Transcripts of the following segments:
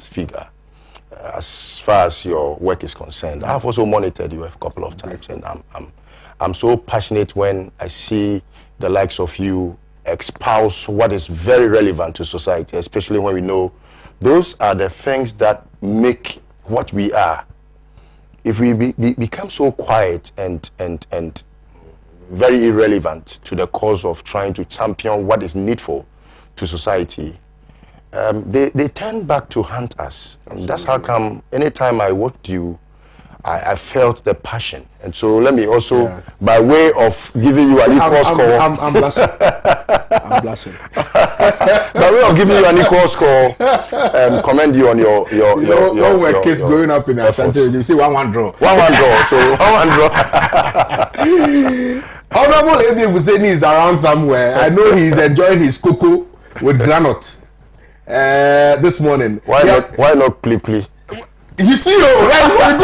important figure as far as your work is concerned. I've also monitored you a couple of times, and I'm so passionate when I see the likes of you espouse what is very relevant to society, especially when we know those are the things that make what we are. If we become so quiet and very irrelevant to the cause of trying to champion what is needful to society, they turn back to hunt us. And that's how come anytime I watched you, I felt the passion. And so let me also, by way of giving you an equal score. I'm blushing. I'm blushing. By way of giving you an equal score, commend you on your when we're kids growing up in Ashanti, you see 1-1 draw. 1-1 draw. So 1-1 draw. Honorable Eddie Fuseni is around somewhere. I know he's enjoying his cocoa with granite this morning. Why not pli? You see, right?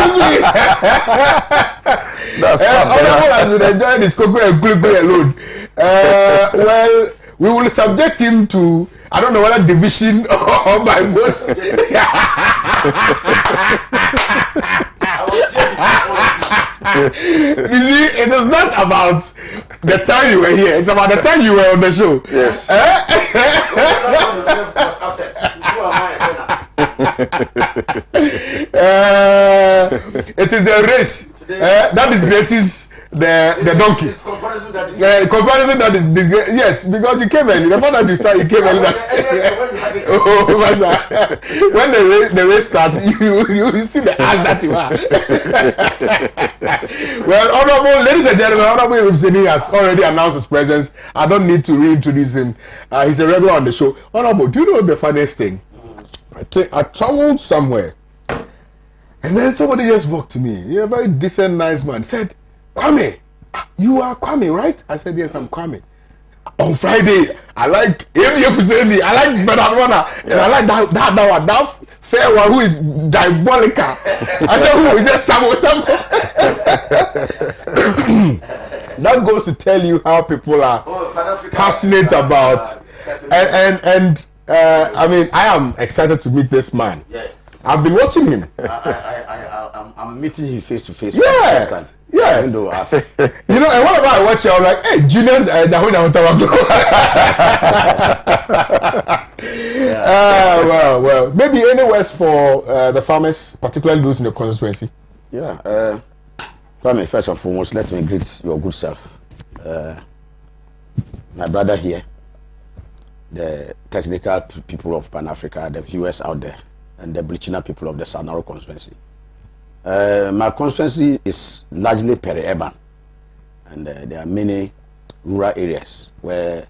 That's Honorable has been enjoying his cocoa and pli alone. Well, we will subject him to, I don't know whether division or by votes. You see, it is not about the time you were here, it's about the time you were on the show. Yes. It is the race that disgraces the donkey. Comparison that is disgrace. Yes, because you came early. The fact that you start, you came early. When the race starts, you see the ass that you are. Well, Honorable, ladies and gentlemen, Honorable Fuseni has already announced his presence. I don't need to reintroduce him. He's a regular on the show. Honorable, do you know the funniest thing? I traveled somewhere, and then somebody just walked to me. You're a very decent, nice man. Said, Kwame, you are Kwame, right? I said, yes, I'm Kwame. On Friday, I like Eddie Fuseni, I like Bernard Warner, and I like that fair one who is diabolical. I said, who is that? Samuel? That goes to tell you how people are passionate about, and I mean, I am excited to meet this man. Yeah. I've been watching him. I'm meeting him face to face. Yes. Yes. You know, and what about I watch you? I'm like, hey, Junior, well, maybe any words for the farmers, particularly those in the constituency? Yeah. Kwame, first and foremost, let me greet your good self. My brother here, the technical people of Pan Africa, the viewers out there, and the Blichina people of the Sanaro constituency. My constituency is largely peri-urban, and there are many rural areas where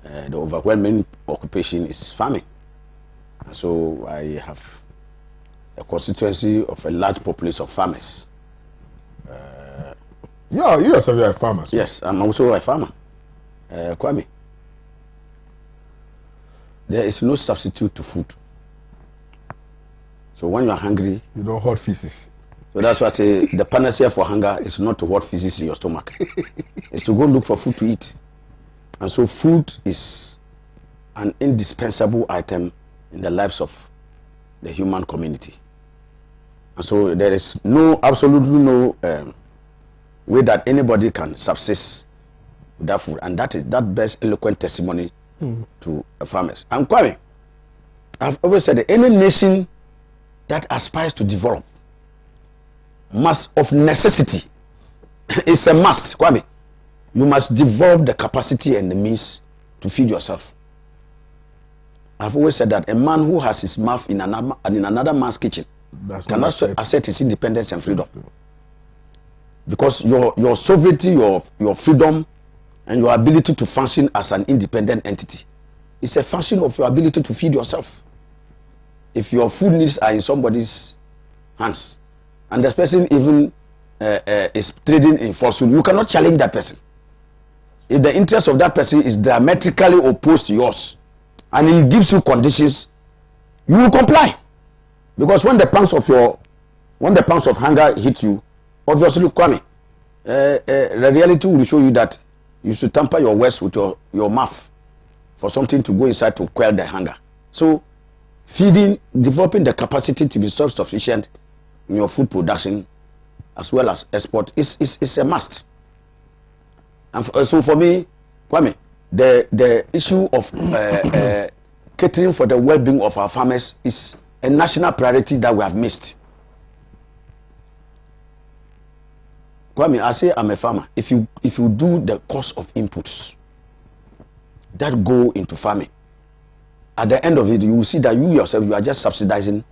the overwhelming occupation is farming. And so I have a constituency of a large population of farmers. Yeah, you yourself are a farmer. Yes, I'm also a farmer. Kwame, there is no substitute to food. So when you are hungry, you don't hoard feces. So that's why I say the panacea for hunger is not to hoard feces in your stomach. It's to go look for food to eat. And so food is an indispensable item in the lives of the human community. And so there is absolutely no way that anybody can subsist with that food. And that is that best eloquent testimony to the farmers. And Kwame, I've always said that any nation that aspires to develop must, of necessity, it's a must, Kwame. You must develop the capacity and the means to feed yourself. I've always said that a man who has his mouth in another man's kitchen cannot assert his independence and freedom. Because your sovereignty, your freedom, and your ability to function as an independent entity is a function of your ability to feed yourself. If your food needs are in somebody's hands, and the person even is trading in falsehood, you cannot challenge that person. If the interest of that person is diametrically opposed to yours, and he gives you conditions, you will comply. Because when the pangs of hunger hit you, obviously, Kwame, the reality will show you that you should tamper your words with your mouth for something to go inside to quell the hunger. So developing the capacity to be self-sufficient in your food production as well as export is a must. And so for me, Kwame, the issue of catering for the well-being of our farmers is a national priority that we have missed. Kwame, I say I'm a farmer. If you do the cost of inputs that go into farming, at the end of it, you will see that you yourself, you are just subsidizing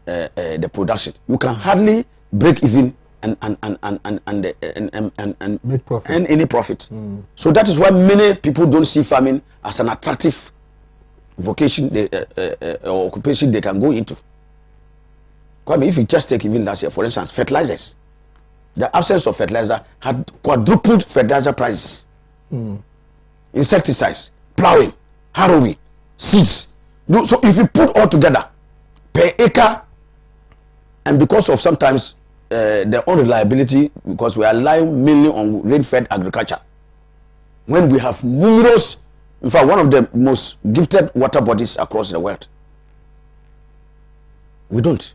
the production. You can hardly break even and make profit. And any profit. So that is why many people don't see farming as an attractive vocation or occupation they can go into. Kwame, if you just take even last year, for instance, fertilizers. The absence of fertilizer had quadrupled fertilizer prices. Insecticides, plowing, harrowing, seeds. No, so if you put all together per acre, and because of sometimes the unreliability, because we are relying mainly on rain-fed agriculture, when we have numerous, in fact, one of the most gifted water bodies across the world, we don't.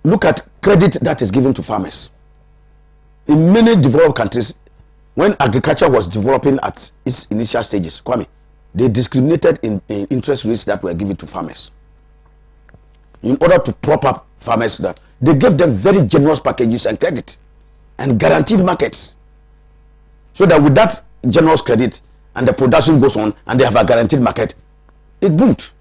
Look at credit that is given to farmers. In many developed countries, when agriculture was developing at its initial stages, Kwame, they discriminated in interest rates that were given to farmers. In order to prop up farmers, that they gave them very generous packages and credit and guaranteed markets. So that with that generous credit and the production goes on and they have a guaranteed market, it boomed.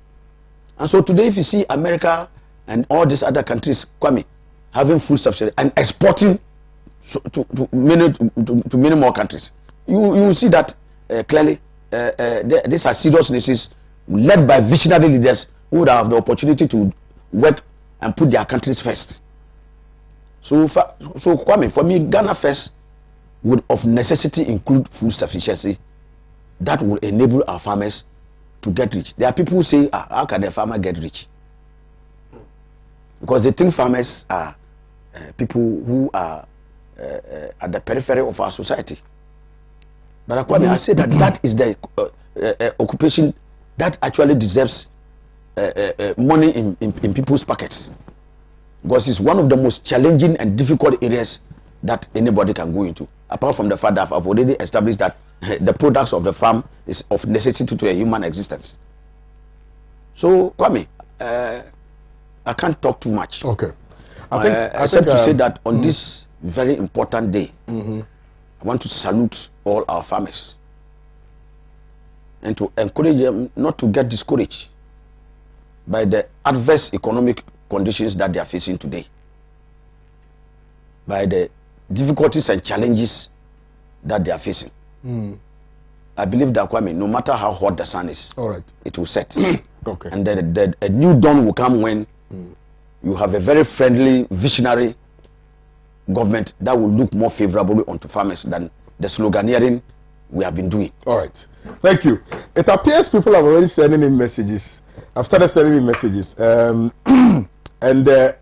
And so today if you see America and all these other countries, Kwame, having food subsidy and exporting to many more countries, you will see that clearly these are serious nations led by visionary leaders who would have the opportunity to work and put their countries first. So Kwame, for me, Ghana first would of necessity include food sufficiency that will enable our farmers to get rich. There are people who say, how can the farmer get rich? Because they think farmers are people who are at the periphery of our society. But Kwame, I say that is the occupation that actually deserves money in people's pockets, because it's one of the most challenging and difficult areas that anybody can go into. Apart from the fact that I've already established that the products of the farm is of necessity to a human existence. So Kwame, I can't talk too much. Okay. Except to say that on this very important day, I want to salute all our farmers and to encourage them not to get discouraged by the adverse economic conditions that they are facing today, by the difficulties and challenges that they are facing. I believe that, Kwame, no matter how hot the sun is, all right, it will set. Okay. And then a new dawn will come when you have a very friendly, visionary government that will look more favorably onto farmers than the sloganeering we have been doing. All right. Thank you. It appears people have already sending in messages. I've started sending in messages. And the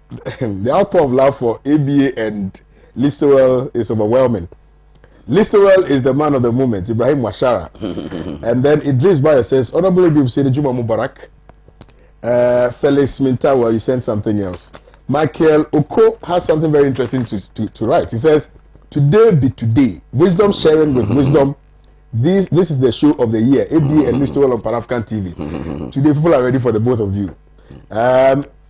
outpour of love for ABA and Listowel is overwhelming. Listowel is the man of the moment, Ibrahim Washara. And then Idris Bayer says, Honorable Ibi Hussein Juma Mubarak. Felix Mintawa, you sent something else. Michael Oko has something very interesting to write. He says, today be today. Wisdom sharing with wisdom. This is the show of the year. ABA and Listowel on Pan-African TV. Today people are ready for the both of you.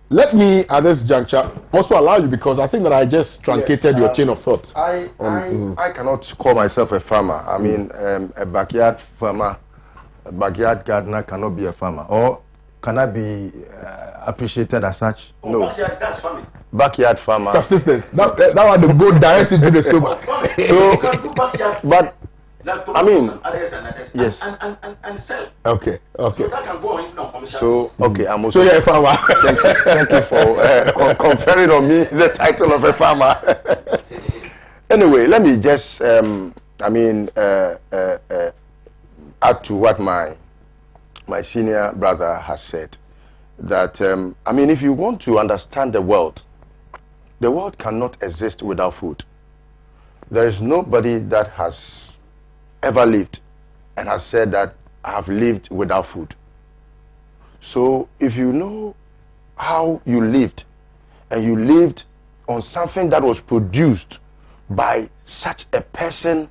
Let me, at this juncture, also allow you, because I think that I just truncated your chain of thoughts. I cannot call myself a farmer. I mean, a backyard farmer, a backyard gardener cannot be a farmer. Or can I be appreciated as such? No. Backyard, that's farming. Backyard farmer. Subsistence. That one to go directly to the stomach. So, but I mean, yes. And sell. Okay. So that can go on even on commercial. So, okay, I'm also. So you're a farmer. Thank you for conferring on me the title of a farmer. Anyway, let me just, add to what my senior brother has said. That, if you want to understand the world cannot exist without food. There is nobody that has ever lived and has said that I have lived without food. So if you know how you lived, and you lived on something that was produced by such a person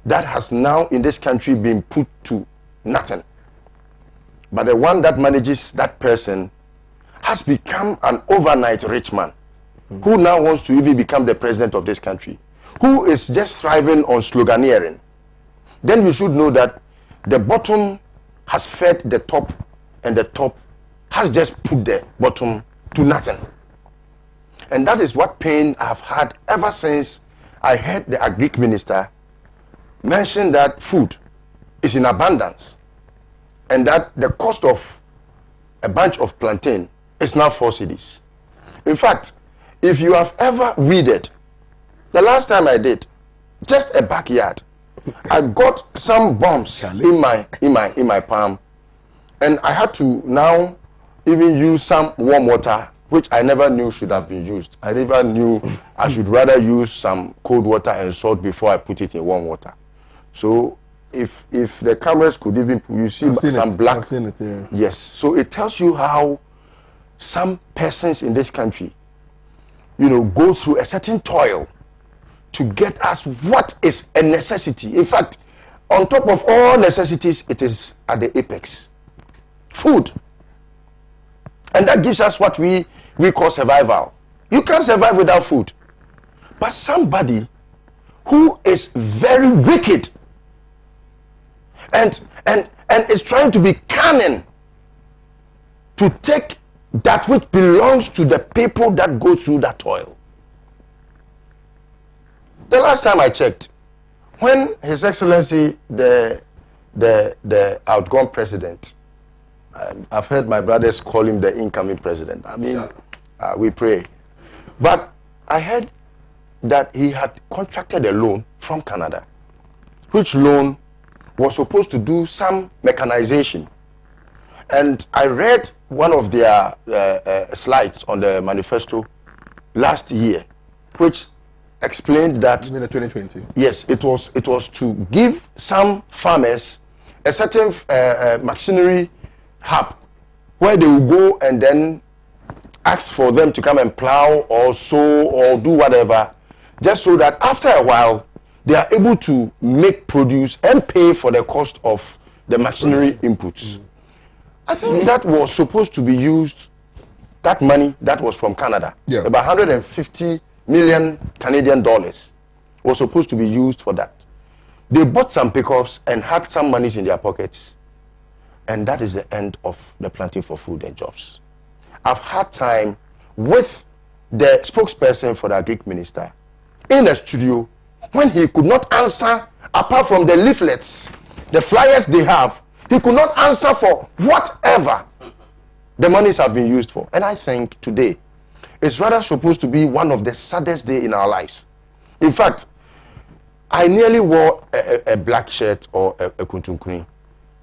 that has now in this country been put to nothing, but the one that manages that person has become an overnight rich man, who now wants to even become the president of this country, who is just thriving on sloganeering, then you should know that the bottom has fed the top, and the top has just put the bottom to nothing. And that is what pain I have had ever since I heard the Agric minister mention that food is in abundance, and that the cost of a bunch of plantain is now 4 cedis. In fact, if you have ever weeded, the last time I did, just a backyard, I got some bumps in my palm, and I had to now even use some warm water, which I never knew should have been used. I never knew I should rather use some cold water and salt before I put it in warm water. So if the cameras could even, you see some black. I've seen it, yeah. Yes. So it tells you how some persons in this country, you know, go through a certain toil to get us what is a necessity. In fact, on top of all necessities, it is at the apex. Food. And that gives us what we call survival. You can't survive without food. But somebody who is very wicked and is trying to be cunning to take that which belongs to the people that go through that toil. The last time I checked, when His Excellency the outgone president, I've heard my brothers call him the incoming president. I mean, we pray. But I heard that he had contracted a loan from Canada, which loan was supposed to do some mechanization. And I read one of their slides on the manifesto last year, which explained that, You mean the 2020? yes, it was to give some farmers a certain machinery hub where they will go and then ask for them to come and plow or sow or do whatever, just so that after a while they are able to make produce and pay for the cost of the machinery inputs. I think that was supposed to be used, that money that was from Canada, Yeah. about 150 million Canadian dollars was supposed to be used for that. They bought some pickups and had some monies in their pockets, and that is the end of the Planting for Food and Jobs. I've had time with the spokesperson for the Agric minister in the studio when he could not answer, apart from the leaflets, the flyers they have, he could not answer for whatever the monies have been used for. And I think today is rather supposed to be one of the saddest days in our lives. In fact, I nearly wore a black shirt or a kuntunkuni,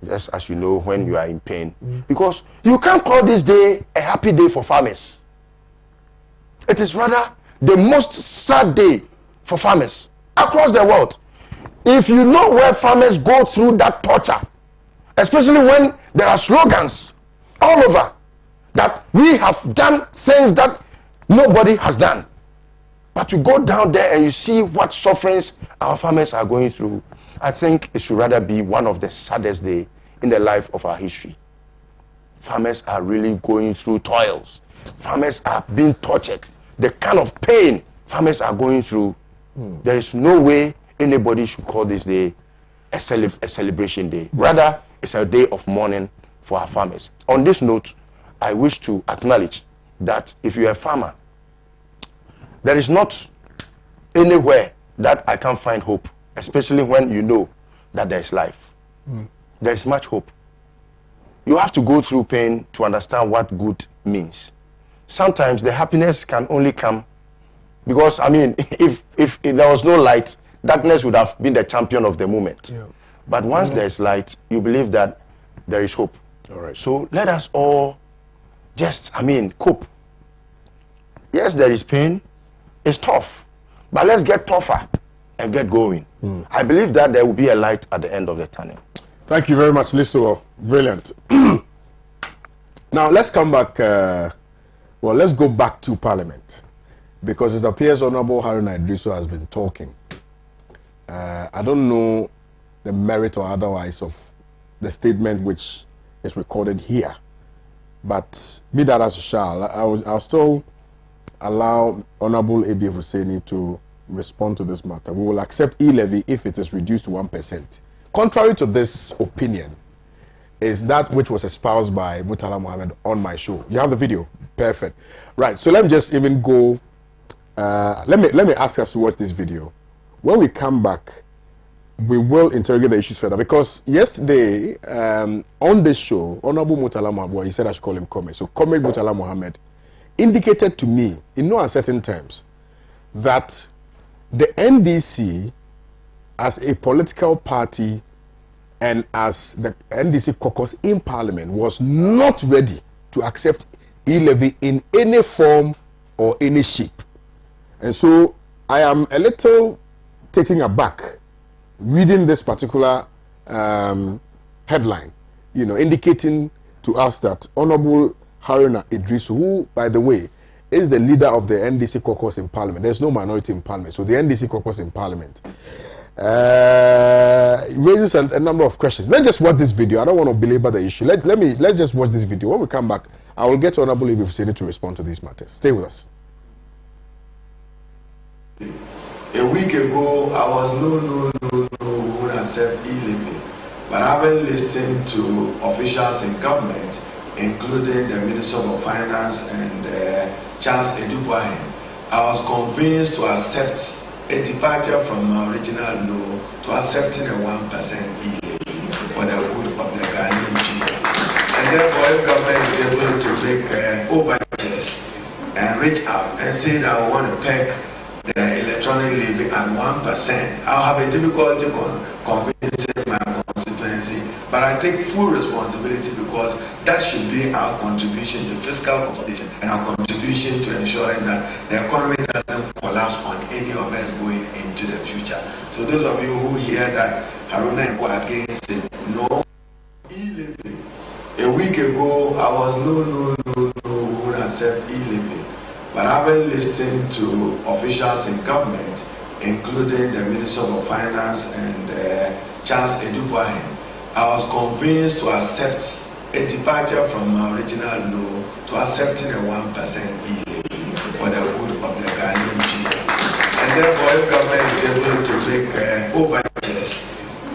just as you know, when you are in pain, because you can't call this day a happy day for farmers. It is rather the most sad day for farmers across the world. If you know where farmers go through that torture, especially when there are slogans all over that we have done things that nobody has done, but you go down there and you see what sufferings our farmers are going through, I think it should rather be one of the saddest days in the life of our history. Farmers are really going through toils. Farmers are being tortured. The kind of pain farmers are going through, there is no way anybody should call this day a celebration day. Rather, it's a day of mourning for our farmers. On this note, I wish to acknowledge that if you're a farmer, there is not anywhere that I can find hope, especially when you know that there is life. There is much hope. You have to go through pain to understand what good means. Sometimes the happiness can only come because, I mean, if there was no light, darkness would have been the champion of the moment. Yeah. But once there is light, you believe that there is hope. All right. So let us all just, cope. Yes, there is pain. It's tough. But let's get tougher and get going. I believe that there will be a light at the end of the tunnel. Thank you very much, Listowel. Brilliant. Now let's come back. Well, let's go back to Parliament, because it appears Honorable Haruna Iddrisu has been talking. I don't know the merit or otherwise of the statement which is recorded here, but be that as it shall, I'll still allow Honorable Ebieff Hussaini to respond to this matter. We will accept e-levy if it is reduced to 1%. Contrary to this opinion is that which was espoused by Murtala Mohammed on my show. You have the video. Perfect. Right. So let me just even go. Let me ask us to watch this video. When we come back, we will interrogate the issues further, because yesterday on this show, Honorable Murtala Mohammed, he said I should call him Comrade. So Comrade Murtala Mohammed indicated to me in no uncertain terms that the NDC as a political party and as the NDC caucus in Parliament was not ready to accept e-levy in any form or any shape. And so I am a little taken aback reading this particular headline, indicating to us that Honorable Haruna Iddrisu, who, by the way, is the leader of the NDC caucus in Parliament. There's no minority in Parliament, so the NDC caucus in Parliament raises a number of questions. Let's just watch this video. I don't want to belabor the issue. Let's just watch this video. When we come back, I will get Honorable Ebieff Hussaini to respond to these matters. Stay with us. A week ago, I was no, who would accept e-levy. But having listened to officials in government, including the Minister of Finance and Charles Edouboahen, I was convinced to accept a departure from my original law to accepting a 1% e-levy for the good of the Ghanaian people. And therefore, if government is able to make overtures and reach out and say that I want to peg the electronic levy at 1%, I'll have a difficulty convincing my constituency, but I take full responsibility, because that should be our contribution to fiscal consolidation and our contribution to ensuring that the economy doesn't collapse on any of us going into the future. So those of you who hear that Haruna go against it, no e-levy. A week ago, I was no, who would accept e-levy. But having listened to officials in government, including the Minister of Finance and Charles Edouboahen, I was convinced to accept a departure from my original law to accepting a 1% e-levy for the good of the Ghanaian people. And therefore, if government is able to make overtures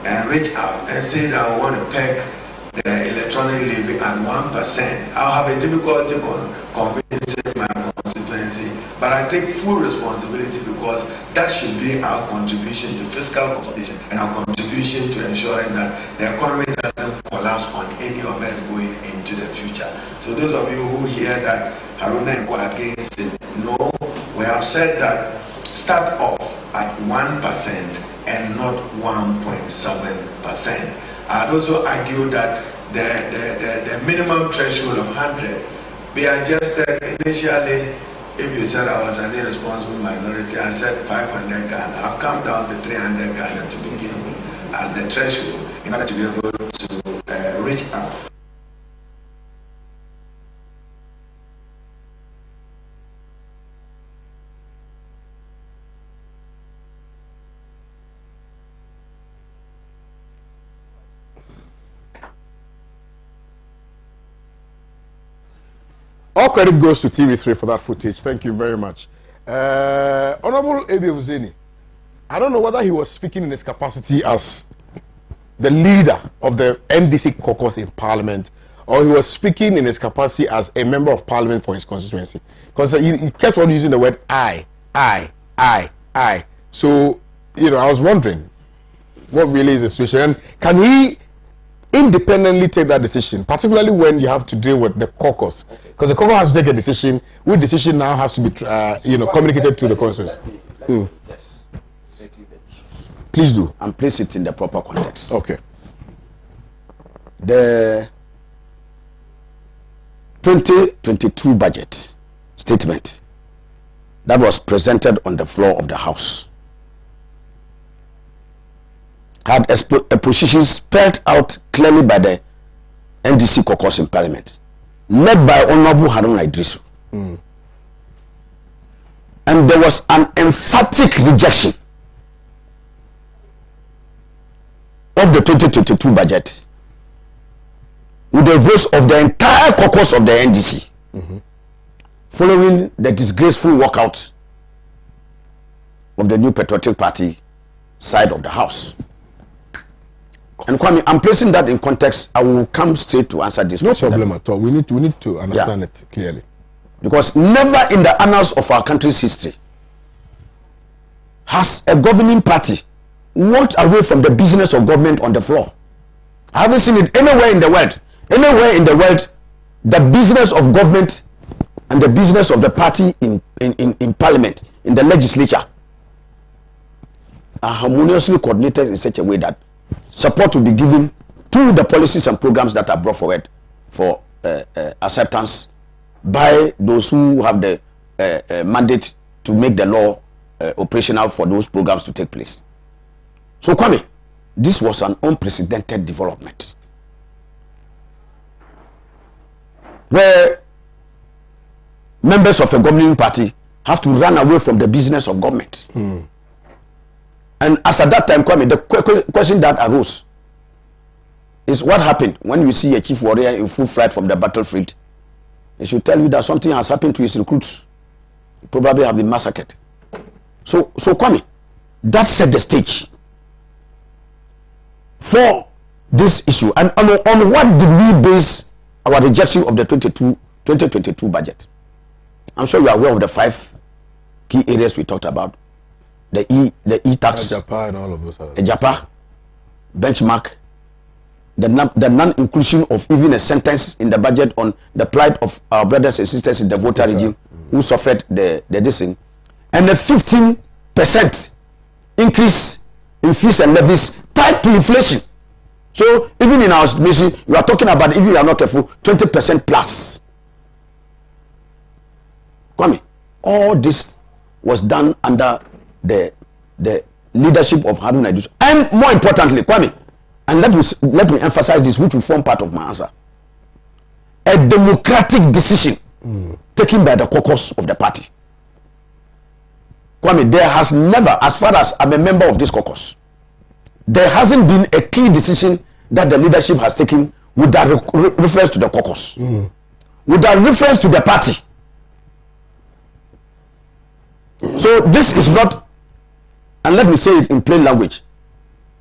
and reach out and say that I want to peg the electronic levy at 1%, I'll have a difficulty convincing my constituency, but I take full responsibility, because that should be our contribution to fiscal consolidation and our contribution to ensuring that the economy doesn't collapse on any of us going into the future. So those of you who hear that Haruna go against it, no, we have said that start off at 1% and not 1.7%. I'd also argue that the minimum threshold of 100 be adjusted. Initially, if you said I was an irresponsible minority, I said 500 Ghana. I've come down to 300 Ghana to begin with as the threshold in order to be able to reach out. All credit goes to TV3 for that footage. Thank you very much. Honorable Ebieff Hussaini, I don't know whether he was speaking in his capacity as the leader of the NDC caucus in Parliament, or he was speaking in his capacity as a member of Parliament for his constituency. Because he kept on using the word I. So, I was wondering what really is the situation. And can he independently take that decision, particularly when you have to deal with the caucus? Because the caucus has to take a decision, which decision now has to be, communicated to the constituency. Yes. Please do. And place it in the proper context. Okay. The 2022 budget statement that was presented on the floor of the House had a position spelled out clearly by the NDC caucus in Parliament. led by Honorable Haruna Iddrisu. And there was an emphatic rejection of the 2022 budget with the voice of the entire caucus of the NDC, following the disgraceful walkout of the New Patriotic Party side of the house. And Kwame, I'm placing that in context. I will come straight to answer this question. No problem at all. We need to understand it clearly. Because never in the annals of our country's history has a governing party walked away from the business of government on the floor. I haven't seen it anywhere in the world. Anywhere in the world, the business of government and the business of the party in parliament, in the legislature, are harmoniously coordinated in such a way that support will be given to the policies and programs that are brought forward for acceptance by those who have the mandate to make the law operational for those programs to take place. So Kwame, this was an unprecedented development where members of a governing party have to run away from the business of government. And as at that time, Kwame, the question that arose is what happened when you see a chief warrior in full flight from the battlefield. They should tell you that something has happened to his recruits. Probably have been massacred. So Kwame, that set the stage for this issue. And on what did we base our rejection of the 2022 budget? I'm sure you are aware of the 5 key areas we talked about. The e-tax, Japan and all of those. the JAPA, benchmark, the non-inclusion of even a sentence in the budget on the plight of our brothers and sisters in the voter regime who suffered the dissing, and the 15% increase in fees and levies tied to inflation. So even in our estimation, you are talking about, if you are not careful, 20% plus. Kwame, all this was done under the leadership of Haruna Iddrisu, and more importantly, Kwame, and let me emphasize this, which will form part of my answer. A democratic decision taken by the caucus of the party. Kwame, there has never, as far as I'm a member of this caucus, there hasn't been a key decision that the leadership has taken with that reference to the caucus, with that reference to the party. So this is not, and let me say it in plain language,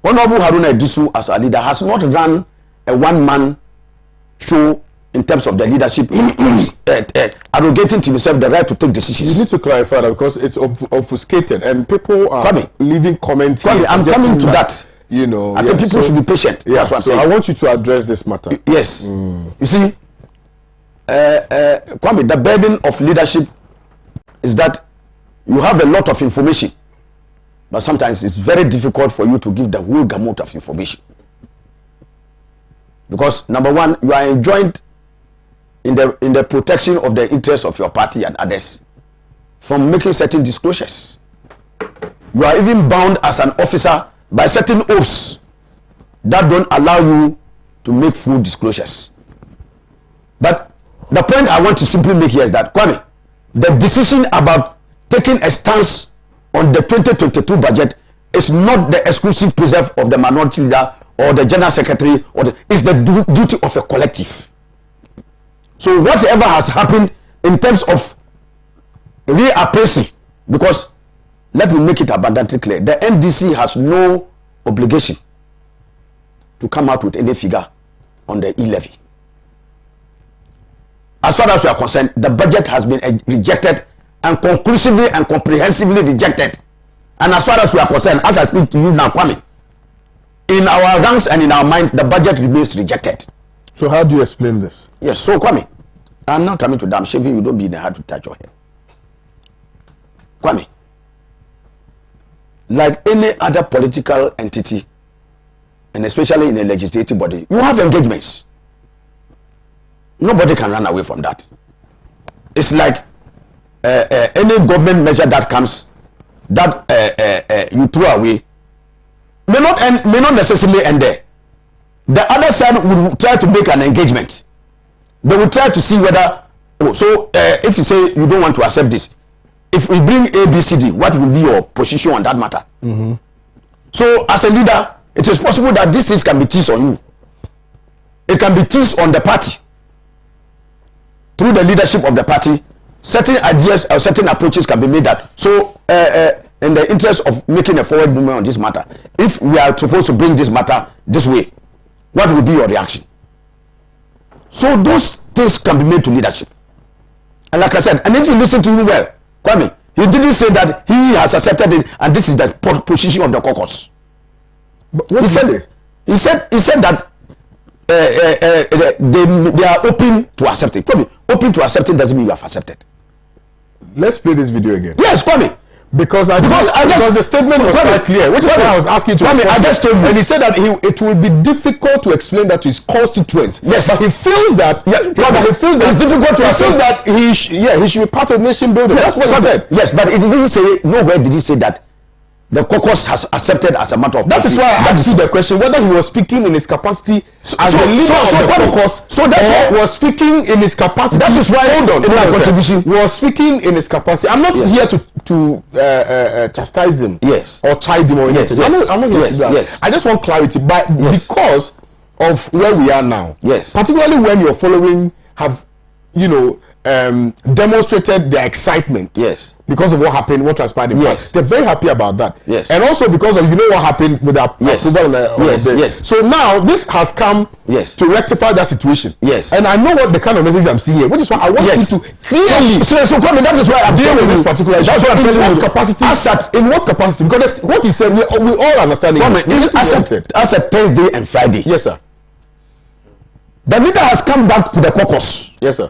Honorable Haruna Iddrisu as a leader has not run a one-man show in terms of the leadership, arrogating to himself the right to take decisions. You need to clarify that because it's obfuscated and people are leaving comments. I'm coming to that. You know, I think people should be patient. Yeah, That's what I'm so saying. I want you to address this matter. Yes. You see, Kwame, the burden of leadership is that you have a lot of information, but sometimes it's very difficult for you to give the whole gamut of information. Because number one, you are enjoined in the protection of the interests of your party and others from making certain disclosures. You are even bound as an officer by certain oaths that don't allow you to make full disclosures. But the point I want to simply make here is that, Kwame, the decision about taking a stance on the 2022 budget is not the exclusive preserve of the minority leader or the general secretary, it's the duty of a collective. So whatever has happened in terms of reappraisal, because let me make it abundantly clear, the NDC has no obligation to come out with any figure on the e-levy. As far as we are concerned, the budget has been rejected and conclusively and comprehensively rejected. And as far as we are concerned, as I speak to you now, Kwame, in our ranks and in our mind, the budget remains rejected. So how do you explain this? Yes, so Kwame, I'm not coming to damn shaving, you don't be in a hard to touch your hair. Kwame, like any other political entity, and especially in a legislative body, you have engagements. Nobody can run away from that. It's like any government measure that comes, that you throw away, may not necessarily end there. The other side will try to make an engagement. they will try to see whether, if you say you don't want to accept this, if we bring A, B, C, D, what will be your position on that matter? So as a leader, it is possible that these things can be teased on you. It can be teased on the party. Through the leadership of the party, certain ideas or certain approaches can be made that. So in the interest of making a forward movement on this matter, if we are supposed to bring this matter this way, what will be your reaction? So those things can be made to leadership. And like I said, and if you listen to him well, Kwame, he didn't say that he has accepted it and this is the position of the caucus. But what he said that they are open to accept it. Kwame, open to accept it doesn't mean you have accepted. Let's play this video again. Yes, Kwame. Because the statement was quite clear, which is why I was asking you to. I just told you, and he said that it will be difficult to explain that to his constituents. Yes, but he feels that. Yes, he feels that it's difficult to explain that he should be part of nation building. Yes, that's what he said. Yes, but it didn't say nowhere did he say that the caucus has accepted as a matter of that policy. Is why I asked you the question whether he was speaking in his capacity as the leader of the caucus. So that's why was speaking in his capacity. That is why hold on. In my contribution was speaking in his capacity. I'm not here to chastise him. Yes. Or chide him or anything. Yes. I'm not here to do that. Yes. I just want clarity, but because of where we are now. Yes. Particularly when your following have, demonstrated their excitement. Yes. Because of what happened, what transpired in yes. They're very happy about that. Yes. And also because of what happened with the approval of the yes. So now this has come to rectify that situation. Yes. And I know what the kind of message I'm seeing here, which is why I want you to clearly so that is why I'm deal with this particular issue. That's what I'm telling you. Capacity, in what capacity? Because what he said, we all understand it. As a Thursday and Friday. Yes, sir. The leader has come back to the caucus. Yes, sir.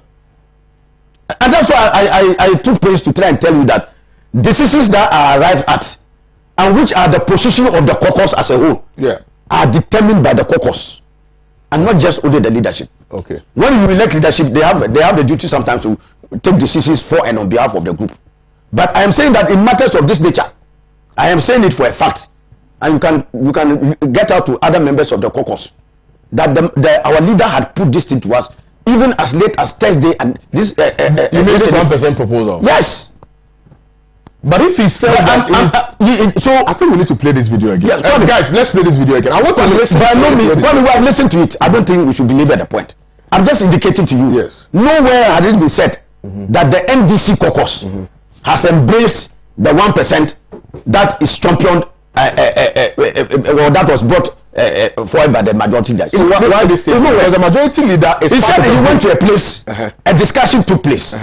And that's why I took pains to try and tell you that decisions that are arrived at and which are the position of the caucus as a whole are determined by the caucus and not just only the leadership. Okay. When you elect leadership, they have the duty sometimes to take decisions for and on behalf of the group. But I am saying that in matters of this nature, I am saying it for a fact, and you can get out to other members of the caucus that our leader had put this thing to us even as late as Thursday, and this you made this 1% proposal. Yes, but if he said so I think we need to play this video again. Yes, guys, let's play this video again. I want to listen. But we have listened to it. I don't think we should belabor the point. I'm just indicating to you. Yes. Nowhere has it been said that the NDC caucus has embraced the 1% that is championed or that was brought forward by the majority leader. Why this thing? Because the majority leader is. He said he went to a place, a discussion took place,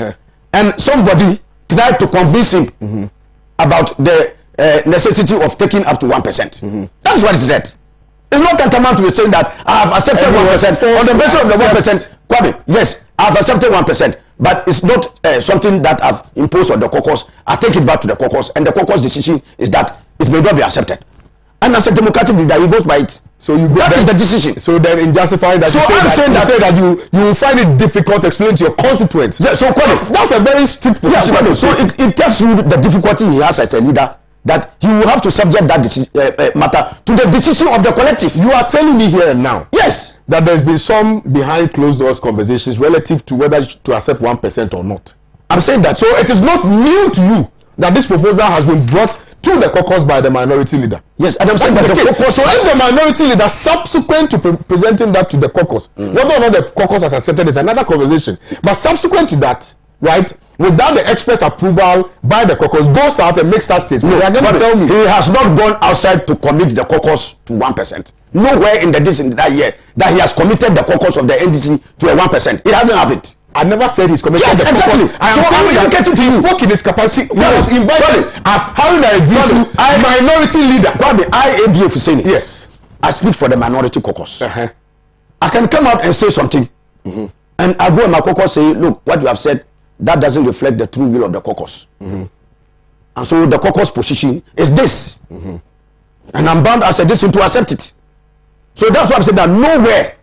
and somebody tried to convince him about the necessity of taking up to 1%. That's what he said. It's not tantamount to saying that I have accepted 1% on the basis of the 1%. Kwame, yes, I have accepted 1%, but it's not something that I've imposed on the caucus. I take it back to the caucus, and the caucus decision is that it may not be accepted. And as a democratic leader, he goes by it. So that is the decision. So then, in justifying that, so you say that you will find it difficult to explain to your constituents. Yeah, so that's a very strict position. Yeah, so it tells you the difficulty he has as a leader, that he will have to subject that matter to the decision of the collective. You are telling me here and now, yes, that there's been some behind closed doors conversations relative to whether to accept 1% or not. I'm saying that. So it is not new to you that this proposal has been brought to the caucus by the minority leader. Yes, and I'm saying that the caucus. So if the minority leader, subsequent to presenting that to the caucus, whether or not the caucus has accepted is another conversation. But subsequent to that, right, without the express approval by the caucus, goes out and makes that statement. No, going to tell me he has not gone outside to commit the caucus to 1%. Nowhere in that year that he has committed the caucus of the NDC to a 1%. It hasn't happened. I never said he's committed the caucus. I am saying indicating to you. He spoke in his capacity. He was invited as Haruna Idrisu, minority leader. IABF is saying it. Yes. I speak for the minority caucus. I can come out and say something, and I go in my caucus say, look, what you have said, that doesn't reflect the true will of the caucus. And so the caucus position is this. And I'm bound as a decision to accept it. So that's why I'm saying that nowhere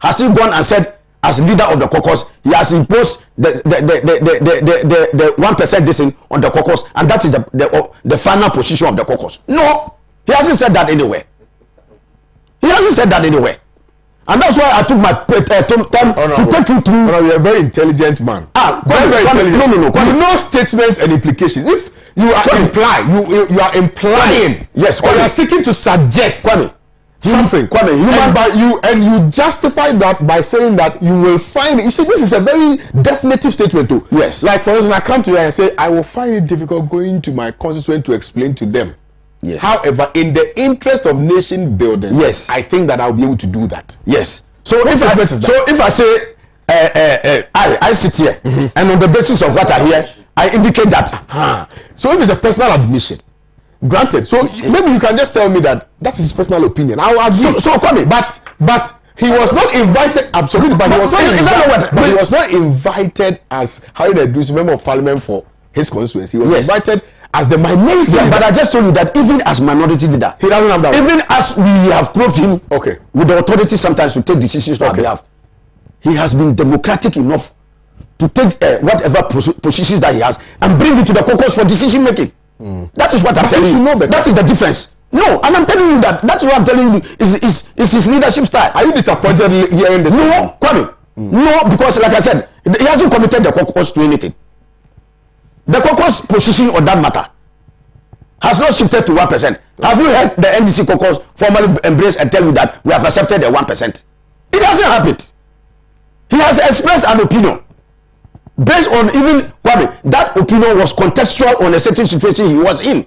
has he gone and said, as leader of the caucus, he has imposed the 1% decision on the caucus, and that is the final position of the caucus. No, he hasn't said that anywhere. He hasn't said that anywhere. And that's why I took my time to take you through. No, you're a very intelligent man. Very intelligent. No. You know statements and implications. If you are you are implying, yes, or you are seeking to suggest something, and you justify that by saying that you will find it. You see, this is a very definitive statement too. Yes. Like for instance, I come to you and say, I will find it difficult going to my constituent to explain to them. Yes. However, in the interest of nation building, yes, I think that I'll be able to do that. Yes. So if I say I sit here and on the basis of what I hear, I indicate that. So if it's a personal admission, granted. So maybe you can just tell me that that's his personal opinion. I'll agree. So Kwame, but he was not invited. Absolutely, but he was not invited as Harry Edus, member of parliament for his constituency. He was invited as the minority leader. But I just told you that even as minority leader, he doesn't have that. Even as we have proved him, with the authority sometimes to take decisions on behalf, he has been democratic enough to take whatever positions that he has and bring it to the caucus for decision making. That is what I'm telling you. That is the difference. No, and I'm telling you that's what I'm telling you is his leadership style. Are you disappointed hearing this? No, Kwame. No, because like I said, he hasn't committed the caucus to anything. The caucus position on that matter has not shifted to 1%. Have you heard the NDC caucus formally embrace and tell you that we have accepted the 1%? It hasn't happened. He has expressed an opinion based on even Kwame. That opinion was contextual on a certain situation he was in.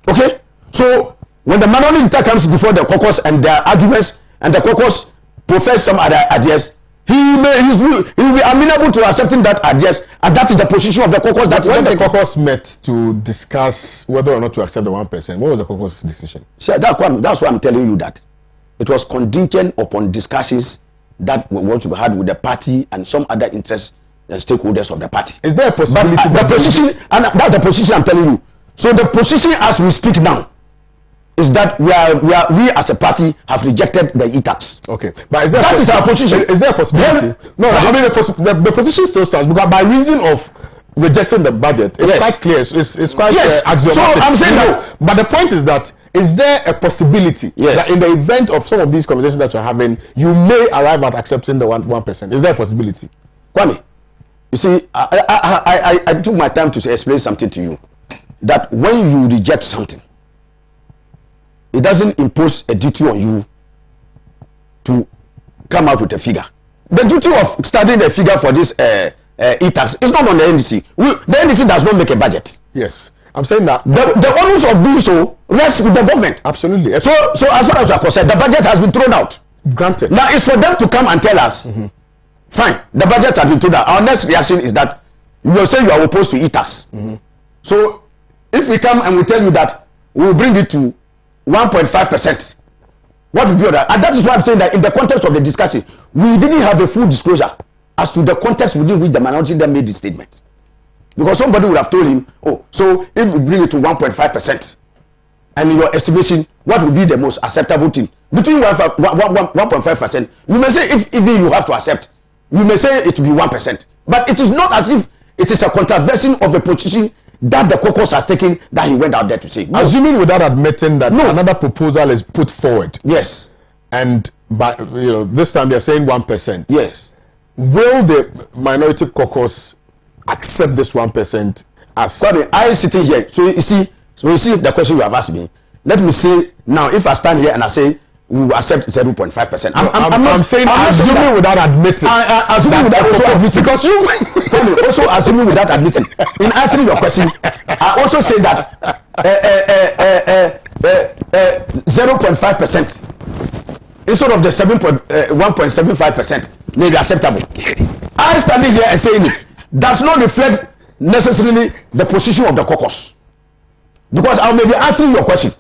Okay, so when the minority leader comes before the caucus and their arguments and the caucus profess some other ideas, he will be amenable to accepting that ideas, and that is the position of the caucus. That when the caucus met to discuss whether or not to accept the 1%, what was the caucus decision? Sure, that's why I'm telling you that it was contingent upon discussions that were to be had with the party and some other interests and stakeholders of the party. Is there a possibility? But the position, and that's the position I'm telling you. So the position as we speak now is that we as a party have rejected the e-tax. Okay, but is our position. Is there a possibility? No, I mean the position still stands because by reason of rejecting the budget, it's quite clear. It's quite axiomatic. So I'm saying no. But the point is that is there a possibility that in the event of some of these conversations that you're having, you may arrive at accepting the 1%? Is there a possibility? Kwame, you see, I took my time to explain something to you. That when you reject something, it doesn't impose a duty on you to come up with a figure. The duty of studying the figure for this e-tax is not on the NDC. The NDC does not make a budget. Yes, I'm saying that the onus of doing so rests with the government. Absolutely. So as far as we are concerned, the budget has been thrown out. Granted. Now it's for them to come and tell us, fine, the budget has been thrown out. Our next reaction is that you will say you are opposed to e-tax. So if we come and we tell you that we will bring it to 1.5%, what will be that? And that is why I'm saying that in the context of the discussion, we didn't have a full disclosure as to the context within which the minority then made the statement. Because somebody would have told him, oh, so if we bring it to 1.5%, and in your estimation, what would be the most acceptable thing? Between 1.5%, you may say if even you have to accept, you may say it will be 1%. But it is not as if it is a contravention of a position that the caucus has taken that he went out there to say. No. Assuming without admitting that another proposal is put forward. Yes. And by this time they're saying 1%. Yes. Will the minority caucus accept this 1% as I sitting here? So you see the question you have asked me. Let me say now, if I stand here and I say we will accept 0.5%. I'm saying assuming without admitting. Assuming without also admitting. Because you also assuming without admitting. In answering your question, I also say that 0.5% instead of the 1.75% may be acceptable. I standing here and saying it does not reflect necessarily the position of the caucus. Because I may be answering your question.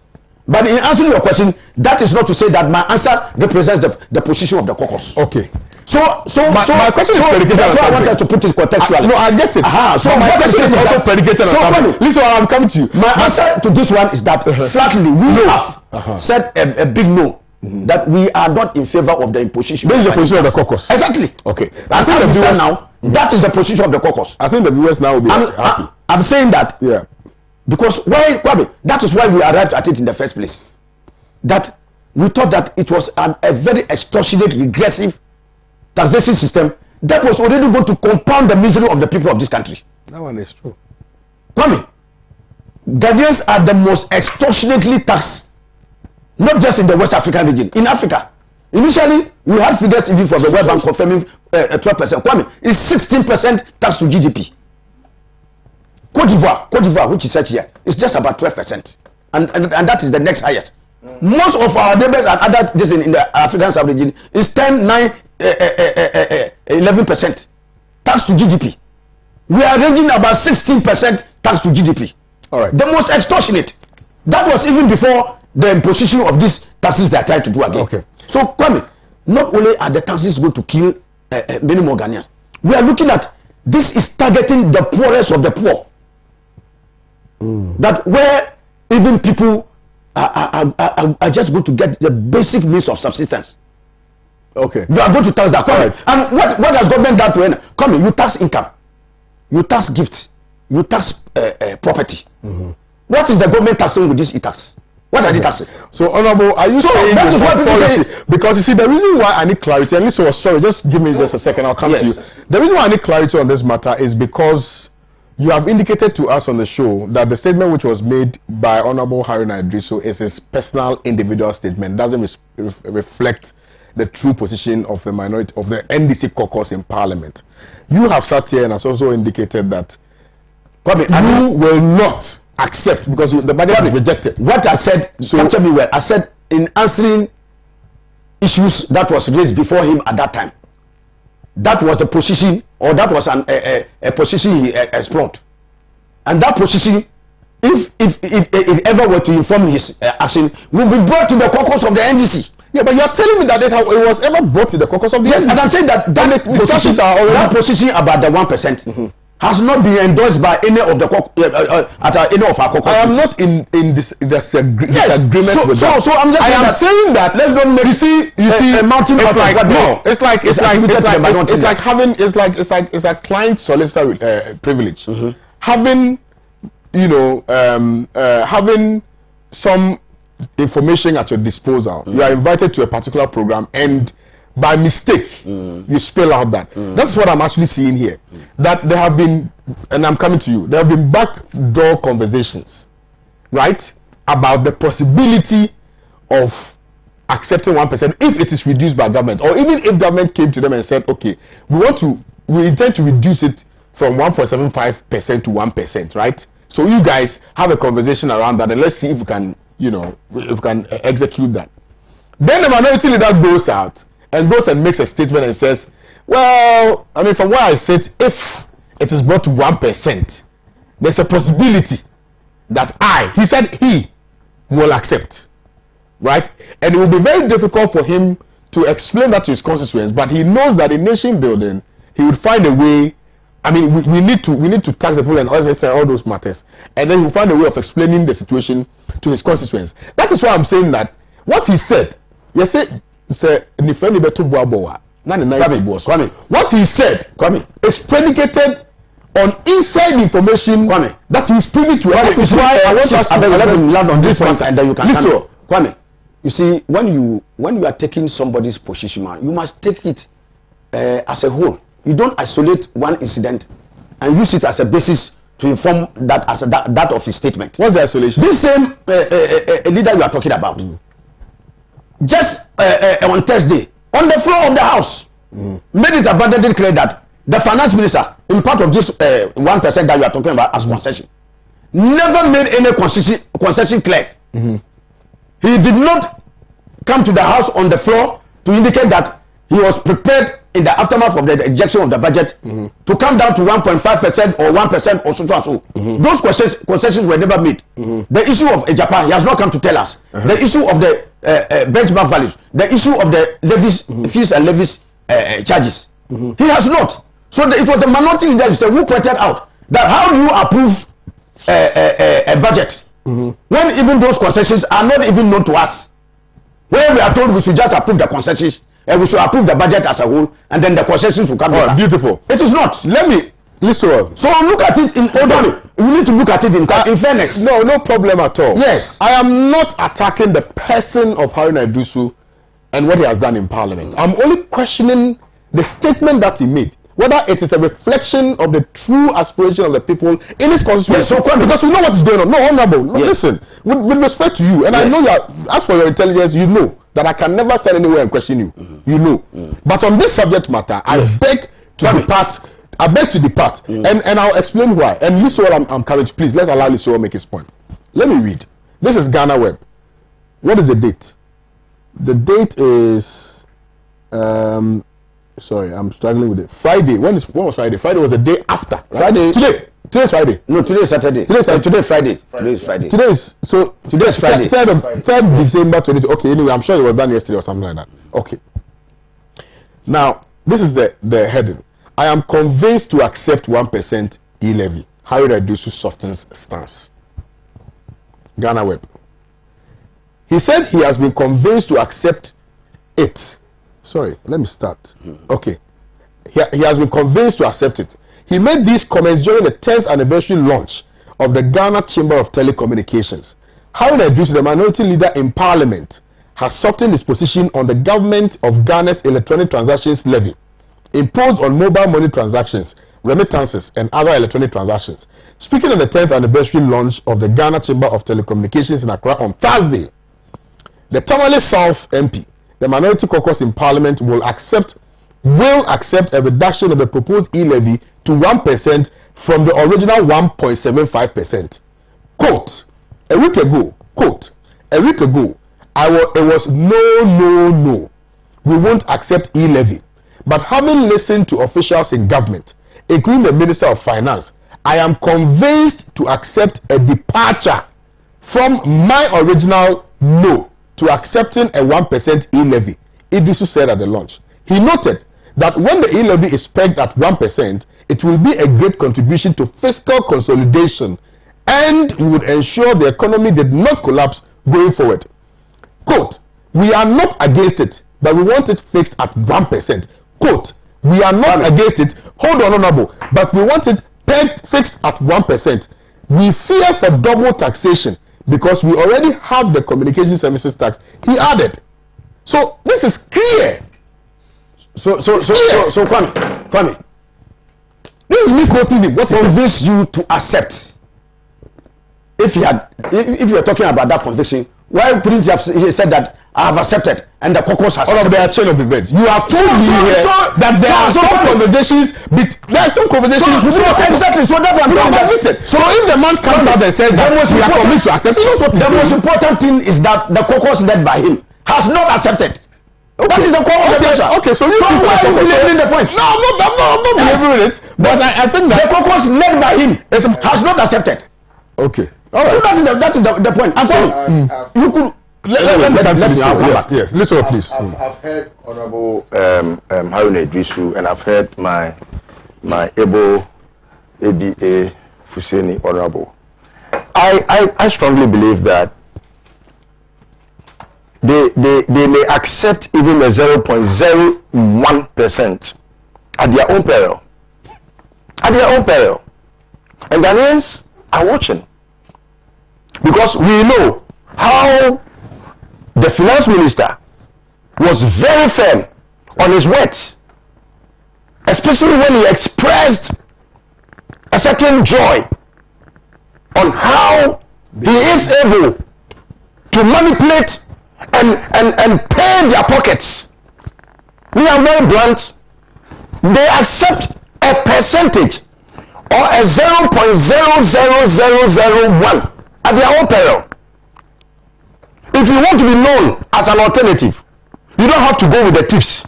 But in answering your question, that is not to say that my answer represents the position of the caucus. Okay. So my question is predicated on something. That's why I wanted to put it contextually. No, I get it. So my question is also predicated on something. Listen, I'm coming to you. My answer to this one is that flatly we have said a big no. That we are not in favor of the imposition. This is the position of the caucus. Exactly. Okay. I think the viewers now. That is the position of the caucus. I think the viewers now will be happy. I'm saying that. Yeah. Because that is why we arrived at it in the first place. That we thought that it was a very extortionate, regressive taxation system that was already going to compound the misery of the people of this country. That one is true. Kwame, Ghanaians are the most extortionately taxed, not just in the West African region, in Africa. Initially, we had figures even from the World Bank confirming 12%. Kwame, it's 16% tax to GDP. Cote d'Ivoire, which is such here, is just about 12%. And that is the next highest. Most of our neighbors and other this in the African sub-region is 10, 9, 11% tax to GDP. We are ranging about 16% tax to GDP. All right. The most extortionate. That was even before the imposition of these taxes they are trying to do again. Okay. So, Kwame, not only are the taxes going to kill many more Ghanaians, we are looking at this is targeting the poorest of the poor. That where even people are just going to get the basic means of subsistence. Okay. You are going to tax that. Right. And what has government done to end? Come, you tax income, you tax gift, you tax property. What is the government taxing with this e-tax? What are they taxing? So, Honorable, are you saying that is what people say? Because you see, the reason why I need clarity, and so sorry, just give me just a second, I'll come to you. The reason why I need clarity on this matter is because you have indicated to us on the show that the statement which was made by Honorable Haruna Iddrisu is his personal individual statement, doesn't reflect the true position of the minority of the NDC caucus in Parliament. You have sat here and has also indicated that you will not accept because the budget is rejected. What I said, capture me well. I said in answering issues that was raised before him at that time, that was a position, or that was a position he explored, and that position, if it ever were to inform his action, will be brought to the caucus of the NDC. Yeah, but you're telling me that it was ever brought to the caucus of the NDC. And I'm saying that position about the 1%. Has not been endorsed by any of the any of our caucus. I am not in disagreement with that. So I'm just saying that let's not make you see a mountain it's like no. It's like client solicitor privilege. Having having some information at your disposal. You are invited to a particular program and by mistake you spill out that. That's what I'm actually seeing here. That there have been, and I'm coming to you, there have been backdoor conversations, right, about the possibility of accepting 1% if it is reduced by government, or even if government came to them and said, okay, we intend to reduce it from 1.75% to 1%, right? So you guys have a conversation around that and let's see if we can, if we can execute that. Then the minority leader goes out and goes and makes a statement and says, well, I mean, from where I sit, if it is brought to 1%, there's a possibility that he said he will accept, right? And it will be very difficult for him to explain that to his constituents, but he knows that in nation building, he would find a way. I mean, we need to tax the people and all those matters, and then he'll find a way of explaining the situation to his constituents. That is why I'm saying that what he said, what he said is predicated on inside information that he is privy to. That is why I want us to land on this point, and then you can listen. Kwame, you see, when you are taking somebody's position, man, you must take it as a whole. You don't isolate one incident and use it as a basis to inform that as that of his statement. What's the isolation? This same leader you are talking about, just on Thursday, on the floor of the House, made it abundantly clear that the finance minister, in part of this 1% that you are talking about as concession, never made any concession clear. He did not come to the House on the floor to indicate that he was prepared in the aftermath of the ejection of the budget to come down to 1.5% or 1% or so. Those concessions were never made. The issue of Japan, he has not come to tell us. The issue of the benchmark values, the issue of the levies, fees and levies charges, he has not. So it was the minority leader who pointed out that how do you approve a budget when even those concessions are not even known to us? Where we are told we should just approve the concessions and we should approve the budget as a whole, and then the concessions will come later. Beautiful. It is not. Let me listen. So look at it in order. You need to look at it in fairness. No problem at all. Yes. I am not attacking the person of Haruna Iddrisu and what he has done in Parliament. I'm only questioning the statement that he made, whether it is a reflection of the true aspiration of the people in his constituency. Yes, so because we know what is going on. No, Honorable, Yes. listen, with respect to you, and I know that, as for your intelligence, you know that I can never stand anywhere and question you. You know. But on this subject matter, I beg to depart. I beg to depart, and I'll explain why. And listen, what I'm coming to. Please, let's allow Lissowo make his point. Let me read. This is Ghana Web. What is the date? The date is, sorry, I'm struggling with it. Friday. When was Friday? Friday was the day after. Right? Friday. Today's Friday. No, today is Saturday. Today is Friday. Today is Friday. Today's Friday. 3rd December 22. Okay, anyway, I'm sure it was done yesterday or something like that. Okay. Now, this is the heading. I am convinced to accept 1% e-levy. Haruna Iddrisu softens stance. Ghana Web. He said he has been convinced to accept it. Sorry, let me start. Okay. He has been convinced to accept it. He made these comments during the 10th anniversary launch of the Ghana Chamber of Telecommunications. Haruna Iddrisu, the minority leader in Parliament, has softened his position on the government of Ghana's electronic transactions levy, imposed on mobile money transactions, remittances, and other electronic transactions. Speaking at the 10th anniversary launch of the Ghana Chamber of Telecommunications in Accra on Thursday, the Tamale South MP, the minority caucus in Parliament, will accept a reduction of the proposed e-levy to 1% from the original 1.75%. Quote, a week ago, it was no. We won't accept e-levy. But having listened to officials in government, including the Minister of Finance, I am convinced to accept a departure from my original no to accepting a 1% e-levy, Iddrisu said at the launch. He noted that when the e-levy is pegged at 1%, it will be a great contribution to fiscal consolidation and would ensure the economy did not collapse going forward. Quote, we are not against it, but we want it fixed at 1%. Quote, we are not against it, hold on, Honorable, but we want it fixed at 1%. We fear for double taxation because we already have the communication services tax, he added. So this is clear. So Kwame, this is me quoting him. What convince you to accept? If you are talking about that conviction, why couldn't you have said that I have accepted and the caucus has accepted? Of their chain of events. You have told me that there are some conversations. There are some conversations. Exactly. So that's what I'm talking about. So if the man comes out and says that we are convinced to accept, he knows what he's saying. The most important thing is that the caucus led by him has not accepted. Okay. That is the core of the picture. Okay, so why are you belaboring the point? No, I'm not belaboring it. But I think that the caucus led by him has not accepted. Okay. All right. So that is the point. And so you could. Let me continue. Yes. Listen, please. I've heard Honorable Haruna Iddrisu, and I've heard my able ABA Fuseni Honorable. I strongly believe that they may accept even a 0.01% at their own peril. At their own peril. And Ghanaians are watching. Because we know how the finance minister was very firm on his words, especially when he expressed a certain joy on how he is able to manipulate and pay their pockets. We are very blunt. They accept a percentage or a 0.00001 at their own peril. If you want to be known as an alternative, you don't have to go with the tips.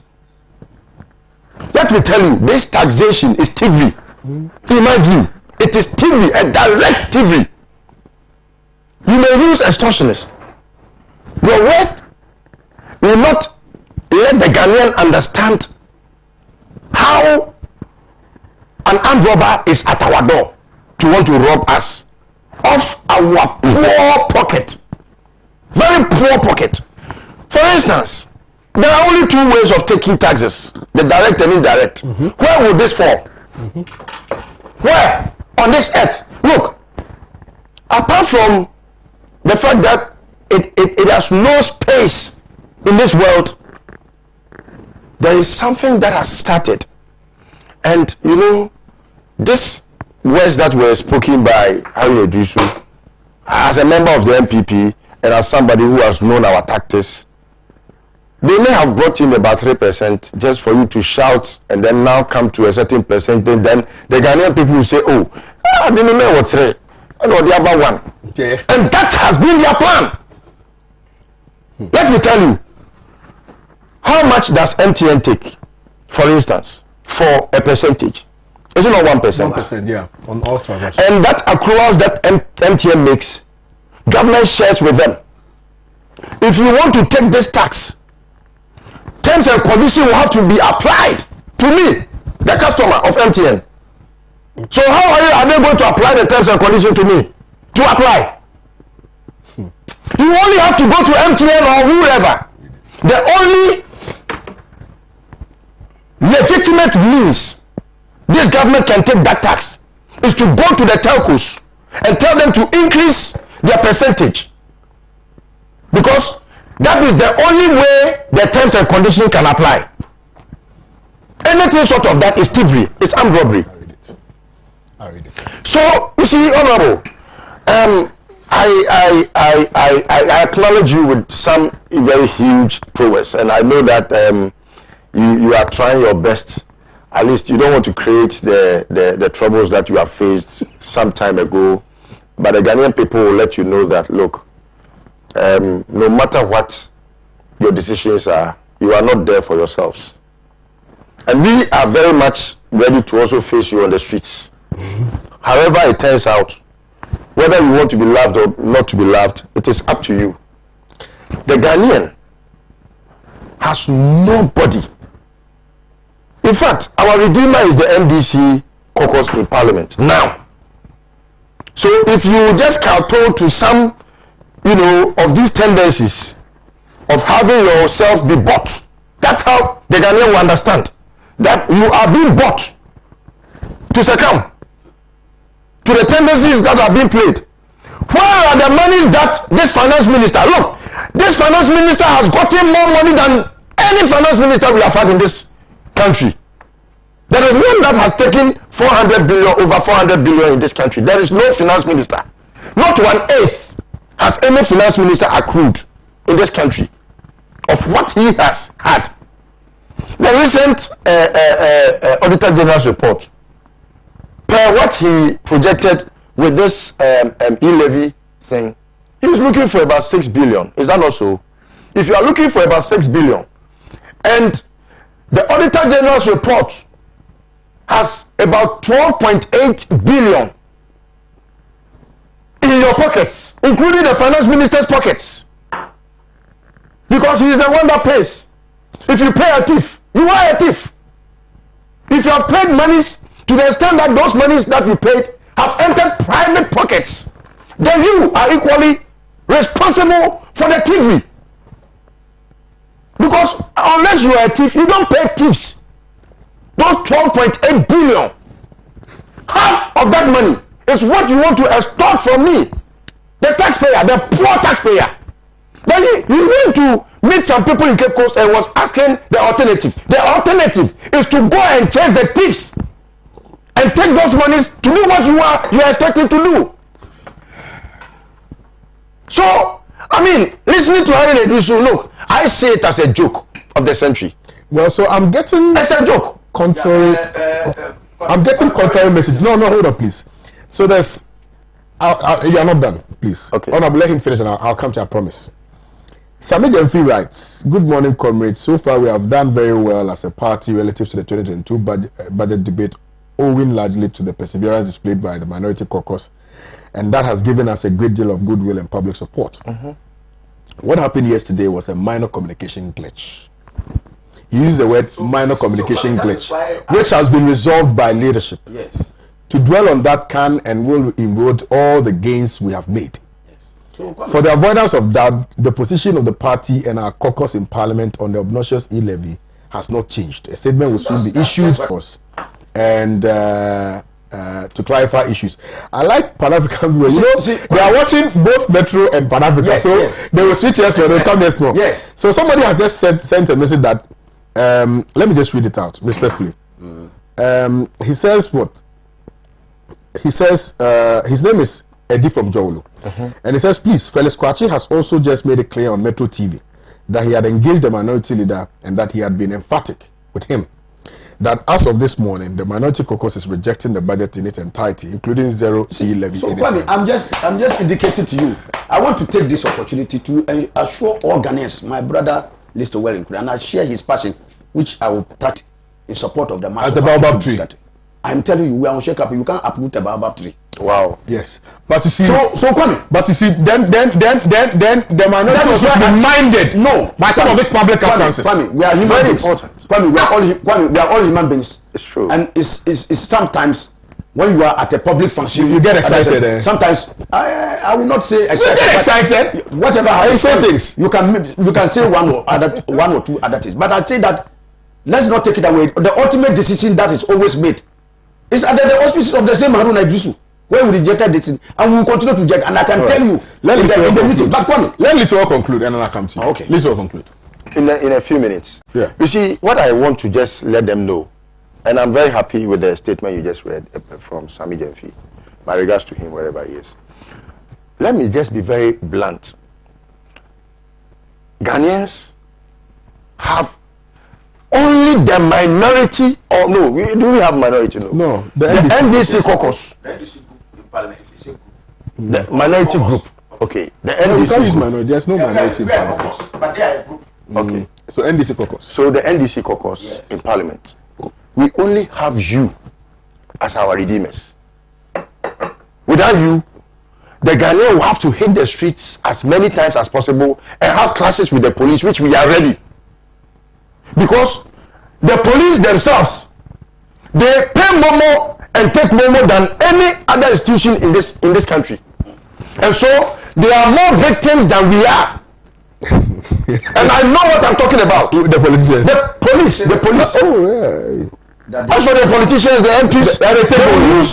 Let me tell you, this taxation is thievery. In my view, it is thievery, a direct thievery. You may use extortionists. Your word will not let the Ghanaian understand how an armed robber is at our door to want to rob us of our poor pocket. Very poor pocket. For instance, there are only two ways of taking taxes, the direct and indirect. Where will this fall? Where? On this earth. Look, apart from the fact that it has no space in this world, there is something that has started. And you know, these words that were spoken by Harry Edrisu, as a member of the MPP and as somebody who has known our tactics, they may have brought in about 3% just for you to shout and then now come to a certain percentage. Then the Ghanaian people will say, oh, I didn't know what 3. I know the other one. Okay. And that has been their plan. Let me tell you, how much does MTN take, for instance, for a percentage? Is it not 1%? 1%, yeah, on all transactions. And that accruals that MTN makes, government shares with them. If you want to take this tax, terms and conditions will have to be applied to me, the customer of MTN. So how are they going to apply the terms and conditions to me? To apply. You only have to go to MTN or whoever. The only legitimate means this government can take that tax is to go to the telcos and tell them to increase their percentage, because that is the only way the terms and conditions can apply. Anything short of that is thievery, it's armed robbery. I read it. So you see, Honorable, I acknowledge you with some very huge prowess, and I know that you are trying your best. At least you don't want to create the troubles that you have faced some time ago. But the Ghanaian people will let you know that, look, no matter what your decisions are, you are not there for yourselves. And we are very much ready to also face you on the streets. However it turns out, whether you want to be loved or not to be loved, it is up to you. The Ghanaian has nobody. In fact, our redeemer is the MDC caucus in Parliament now. So if you just kowtow to some, of these tendencies of having yourself be bought, that's how the Ghanaian will understand that you are being bought to succumb to the tendencies that are being played. Where are the monies that this finance minister, look, this finance minister has gotten more money than any finance minister we have had in this country. There is one that has taken 400 billion, over 400 billion in this country. There is no finance minister. Not 1/8 has any finance minister accrued in this country of what he has had. The recent Auditor General's report, per what he projected with this e-levy thing, he was looking for about 6 billion. Is that not so? If you are looking for about 6 billion, and the Auditor General's report has about 12.8 billion in your pockets, including the finance minister's pockets, because he is the one that pays. If you pay a thief, you are a thief. If you have paid monies to the extent that those monies that you paid have entered private pockets, then you are equally responsible for the thievery. Because unless you are a thief, you don't pay thieves. Those 12.8 billion, half of that money is what you want to extort from me, the taxpayer, the poor taxpayer. Then he went to meet some people in Cape Coast and was asking the alternative. The alternative is to go and chase the thieves and take those monies to do what you are expected to do. So, I mean, listening to Harry Edrisu, look, I see it as a joke of the century. Well, so I'm getting... It's a joke. Contrary... I'm getting contrary message. No, hold on, please. So there's... you are not done, please. Okay. I'll let him finish and I'll come to you, I promise. Sami Gemfi writes, good morning, comrades. So far, we have done very well as a party relative to the 2022 budget debate, owing largely to the perseverance displayed by the minority caucus, and that has given us a great deal of goodwill and public support. What happened yesterday was a minor communication glitch. He used the word minor communication glitch, which has been resolved by leadership. Yes. To dwell on that can and will erode all the gains we have made. For the avoidance of doubt, the position of the party and our caucus in Parliament on the obnoxious e-levy has not changed. A statement will soon be issued, and to clarify issues. I like Pan African viewers. They are watching both Metro and Pan Africa, yes, so yes. they will switch yes or they will come yes more. Yes. So somebody has just sent a message that let me just read it out respectfully. He says what? He says his name is Eddie from Jowolo, and he says, please, Felix Kwachi has also just made it clear on Metro TV that he had engaged the minority leader and that he had been emphatic with him that as of this morning, the Minority Caucus is rejecting the budget in its entirety, including zero E levy. So, Kwame, I'm just indicating to you. I want to take this opportunity to assure all Ghanaians, my brother Lister well included, and I share his passion, which I will touch in support of the mass. As the baobab tree. I'm telling you, we are on shake up. You can't uproot a baobab tree. Wow. Yes. But you see. So Kwame. But you see, then the minority is reminded. No. By some of its public utterances. Kwame, we are human beings. Kwame, we are all human beings. It's true. And it's sometimes when you are at a public function, you get excited. Sometimes I will not say excited. You get excited. Whatever happens, you say things. You can say one or two other things. But I'd say that let's not take it away. The ultimate decision that is always made is under the auspices of the same Haruna Iddrisu, where we rejected this and we will continue to reject. And I can tell you in the meeting. But Kwame, let Lisa conclude and then I'll come to you. Okay. Lisa conclude. In a few minutes. Yeah. You see, what I want to just let them know, and I'm very happy with the statement you just read from Sammy Gyamfi. My regards to him wherever he is. Let me just be very blunt. Ghanaians have only the minority, or no, do we have minority? No, the NDC caucus. The NDC group in Parliament, if it's a group. The minority group. Okay. The NDC. No, you can't use minority. There's no minority in Parliament. Caucus, but they are a group. Okay. So NDC caucus. So the NDC caucus in Parliament, we only have you as our redeemers. Without you, the Ghanaian will have to hit the streets as many times as possible and have clashes with the police, which we are ready. Because the police themselves, they pay more and take more than any other institution in this country. And so they are more victims than we are. And I know what I'm talking about. The politicians. The police. Oh, yeah. As for the politicians, the MPs,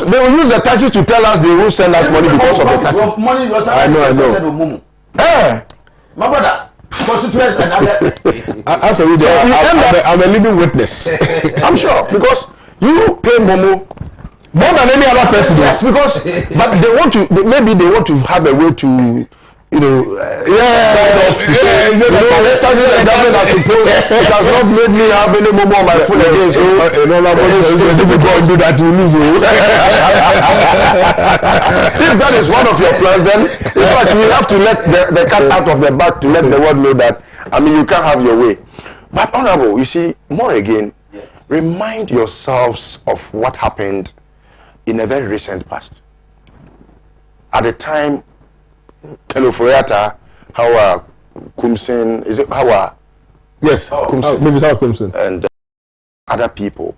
they will use the taxes to tell us they will send us money because of the taxes. Money was I know. My brother, constituents and other. As for you, I'm a living witness. I'm sure because you pay more than any other person. Yes, because but they want to. Maybe they want to have a way to. You know, the taxes and government are supposed. It has not made me have any more on my phone again. So it's difficult to do that. You lose. If that is one of your plans, then in fact we have to let the cat out of the bag to let the world know that. I mean, you can't have your way. But honorable, you see, more again, remind yourselves of what happened in a very recent past. At the time. Keno Furiata, Hawa Kumsin, is it Hawa? Yes, Kumsin. And other people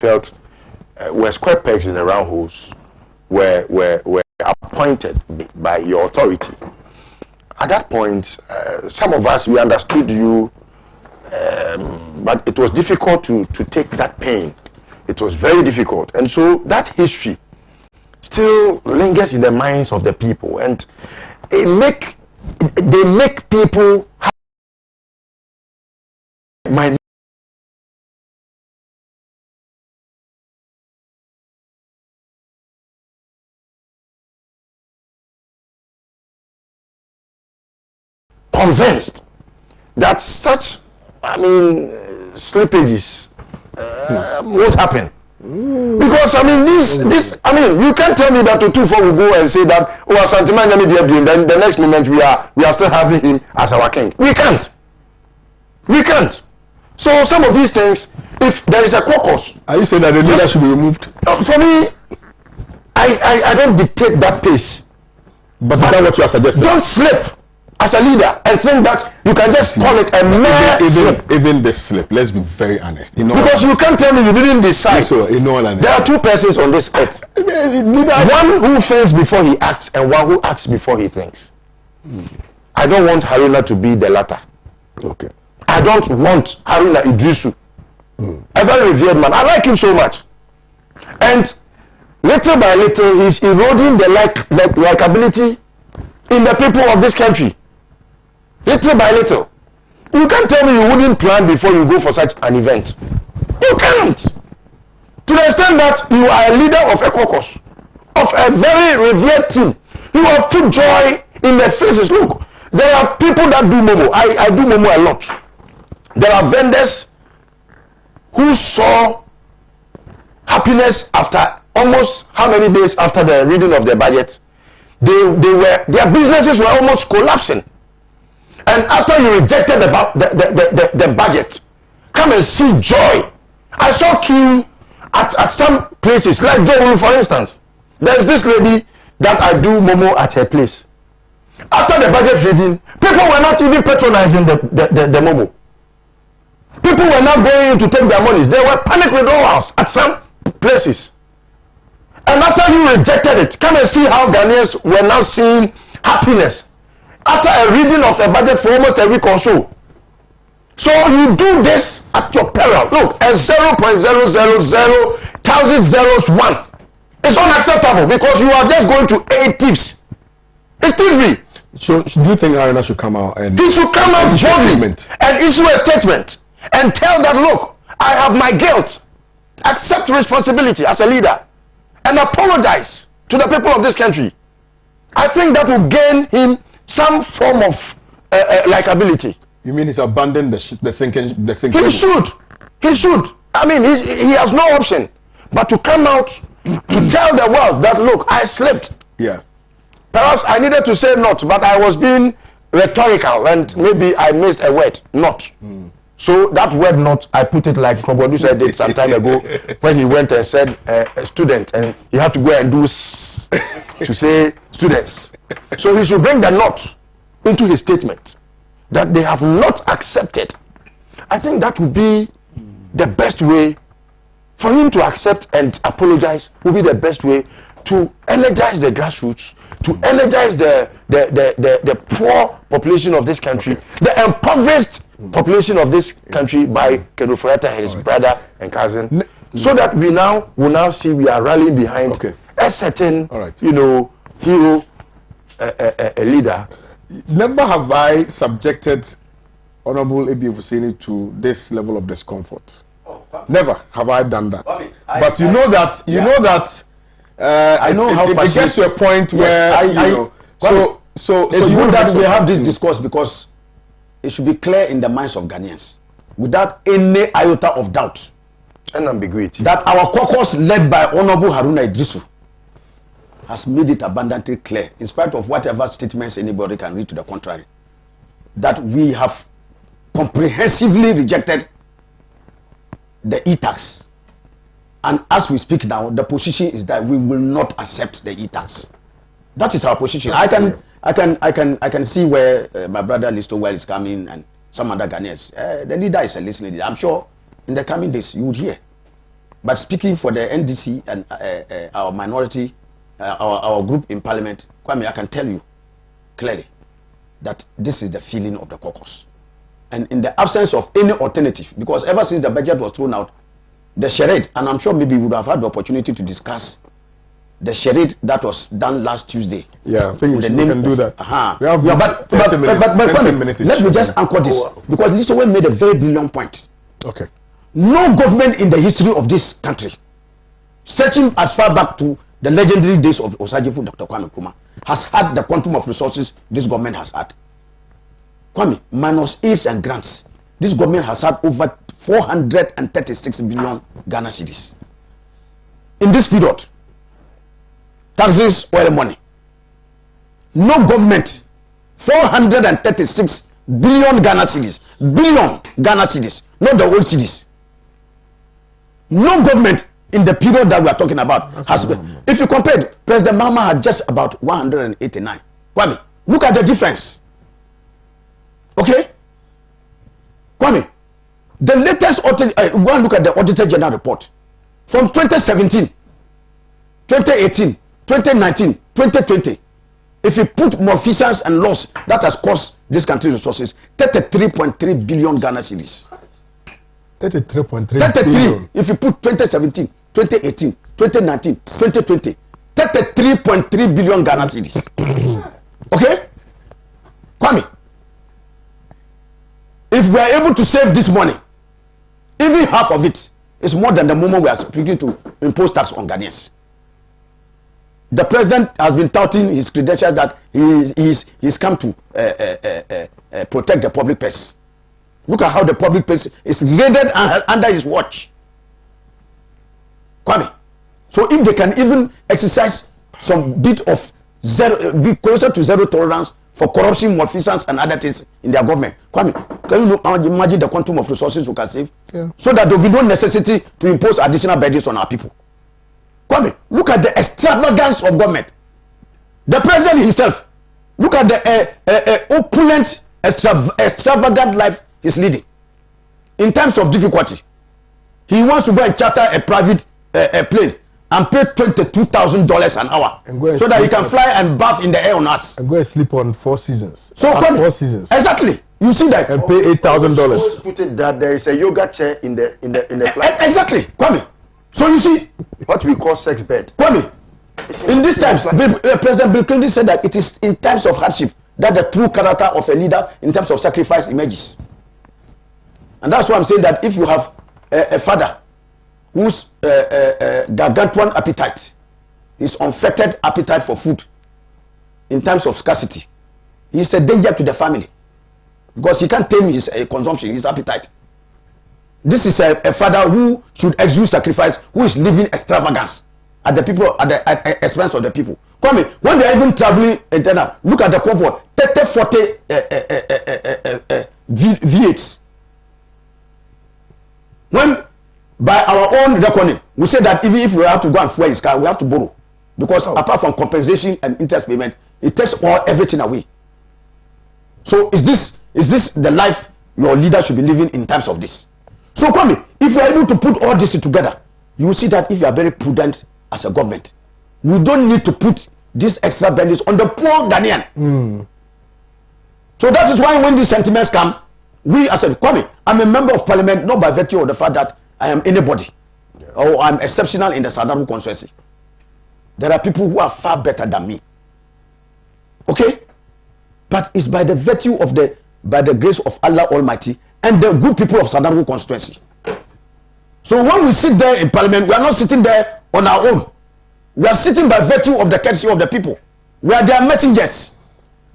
felt were square pegs in the round holes, were appointed by your authority. At that point, some of us, we understood you, but it was difficult to take that pain. It was very difficult. And so that history still lingers in the minds of the people, and they make people convinced that such, slippages won't happen. Because you can't tell me that Otufor will go and say that Santima Nyame Diabim, then the next moment we are still having him as our king. We can't. So some of these things, if there is a caucus, are you saying that the leader should be removed? For me, I don't dictate that pace. But that's what you are suggesting. Don't slip as a leader and think that you can just call it a mere slip. Even the slip, let's be very honest. Because you can't tell me you didn't decide. So, there are two persons on this earth. One who thinks before he acts and one who acts before he thinks. I don't want Haruna to be the latter. Okay. I don't want Haruna Iddrisu. A very revered man. I like him so much. And little by little, he's eroding the likability in the people of this country. Little by little. You can't tell me you wouldn't plan before you go for such an event. You can't. To the extent that you are a leader of a caucus, of a very revered team, you have put joy in their faces. Look, there are people that do Momo. I do Momo a lot. There are vendors who saw happiness after almost how many days after the reading of their budget. Their businesses were almost collapsing. And after you rejected the budget, come and see joy. I saw queue at some places, like Joe, for instance. There's this lady that I do Momo at her place. After the budget reading, people were not even patronizing the Momo. People were not going in to take their monies. There were panic withdrawals at some places. And after you rejected it, come and see how Ghanaians were now seeing happiness after a reading of a budget for almost a week or so. So you do this at your peril. Look, a 0.000001 is unacceptable because you are just going to aid thieves. It's thievery. So do you think Haruna should come out and he should come out boldly and issue a statement and tell that, look, I have my guilt, accept responsibility as a leader, and apologize to the people of this country. I think that will gain him some form of likability. You mean he's abandoned the sinking? He should. He should. I mean, he has no option but to come out to tell the world that, look, I slipped. Yeah. Perhaps I needed to say not, but I was being rhetorical and maybe I missed a word, not. So that word not, I put it like producer did some time ago when he went and said a student, and he had to go and do to say students. So he should bring the not into his statement that they have not accepted. I think that would be the best way for him to accept and apologize. Would be the best way to energize the grassroots, to energize the poor population of this country, the impoverished population of this country by Ken Ofori-Atta and his brother and cousin, so that we will now see we are rallying behind a certain, hero, a leader. Never have I subjected Honorable Ebi Ofuseni to this level of discomfort. Never have I done that. But you know that I know how it gets to a point where so it's good that we have this discourse because it should be clear in the minds of Ghanaians without any iota of doubt and ambiguity that our caucus led by Honorable Haruna Iddrisu has made it abundantly clear, in spite of whatever statements anybody can read to the contrary, that we have comprehensively rejected the e-tax. And as we speak now, the position is that we will not accept the e-tax. That is our position. I can see where my brother Listo Well is coming and some other Ghanaians. The leader is a listening leader. I'm sure in the coming days you would hear. But speaking for the NDC and our minority, our group in Parliament, Kwame, I can tell you clearly that this is the feeling of the caucus. And in the absence of any alternative, because ever since the budget was thrown out, the charade, and I'm sure maybe we would have had the opportunity to discuss the charade that was done last Tuesday. Yeah, I think we can do that. We have 30 minutes. Let me just anchor this, because Listo Well made a very brilliant point. Okay. No government in the history of this country, stretching as far back to the legendary days of Osagyefo Dr. Kwame Nkrumah, has had the quantum of resources this government has had. Kwame, minus aids and grants, this government has had over 436 billion Ghana cedis. In this period, taxes, oil money. No government, 436 billion Ghana cedis. Billion Ghana cedis, not the old cedis. No government in the period that we are talking about has been. If you compare, President Mahama had just about 189. Kwame, look at the difference. Okay? Kwame, the latest go and look at the Auditor General report from 2017, 2018, 2019, 2020. If you put malfeasance and loss that has cost this country resources 33.3 billion Ghana cedis. 33.3 billion. If you put 2017, 2018, 2019, 2020, 33.3 billion Ghana cedis. Okay? Kwame, if we are able to save this money, even half of it is more than the moment we are speaking to impose tax on Ghanaians. The president has been touting his credentials that he's come to protect the public purse. Look at how the public purse is raided under his watch. Kwame. So if they can even exercise some bit of be closer to zero tolerance for corruption, malfeasance, and other things in their government, Kwame, can you imagine the quantum of resources we can save? Yeah. So that there will be no necessity to impose additional burdens on our people. Kwame, look at the extravagance of government. The president himself, look at the opulent, extravagant life he's leading. In times of difficulty, he wants to go and charter a private plane and pay $22,000 an hour so that he can fly and bath in the air on us. And go and sleep on Four Seasons. So Kwame, 4 seasons. Exactly. You see that. And pay $8,000. Put it that there is a yoga chair in the flight. Exactly. Kwame. So you see what we call sex bed. Kwame, in this times, President Bill Clinton said that it is in times of hardship that the true character of a leader in terms of sacrifice emerges. And that's why I'm saying that if you have a father whose gargantuan appetite, his unfettered appetite for food in times of scarcity, he's a danger to the family because he can't tame his consumption, his appetite. This is a father who should exude sacrifice, who is living extravagance at the people, at the expense of the people. Come when they are even traveling internal, look at the comfort, 30-40 V8s. When by our own reckoning, we say that even if we have to go and fuel his car, we have to borrow. Because apart from compensation and interest payment, it takes everything away. So is this the life your leader should be living in times of this? So Kwame, if you are able to put all this together, you will see that if you are very prudent as a government, we don't need to put these extra burdens on the poor Ghanaian. So that is why when these sentiments come, we as a Kwame, I'm a member of parliament not by virtue of the fact that I am anybody or I'm exceptional in the Southern constituency. There are people who are far better than me. Okay? But it's by the virtue of by the grace of Allah Almighty and the good people of Southern constituency. So when we sit there in parliament, we are not sitting there on our own. We are sitting by virtue of the courtesy of the people. We are their messengers.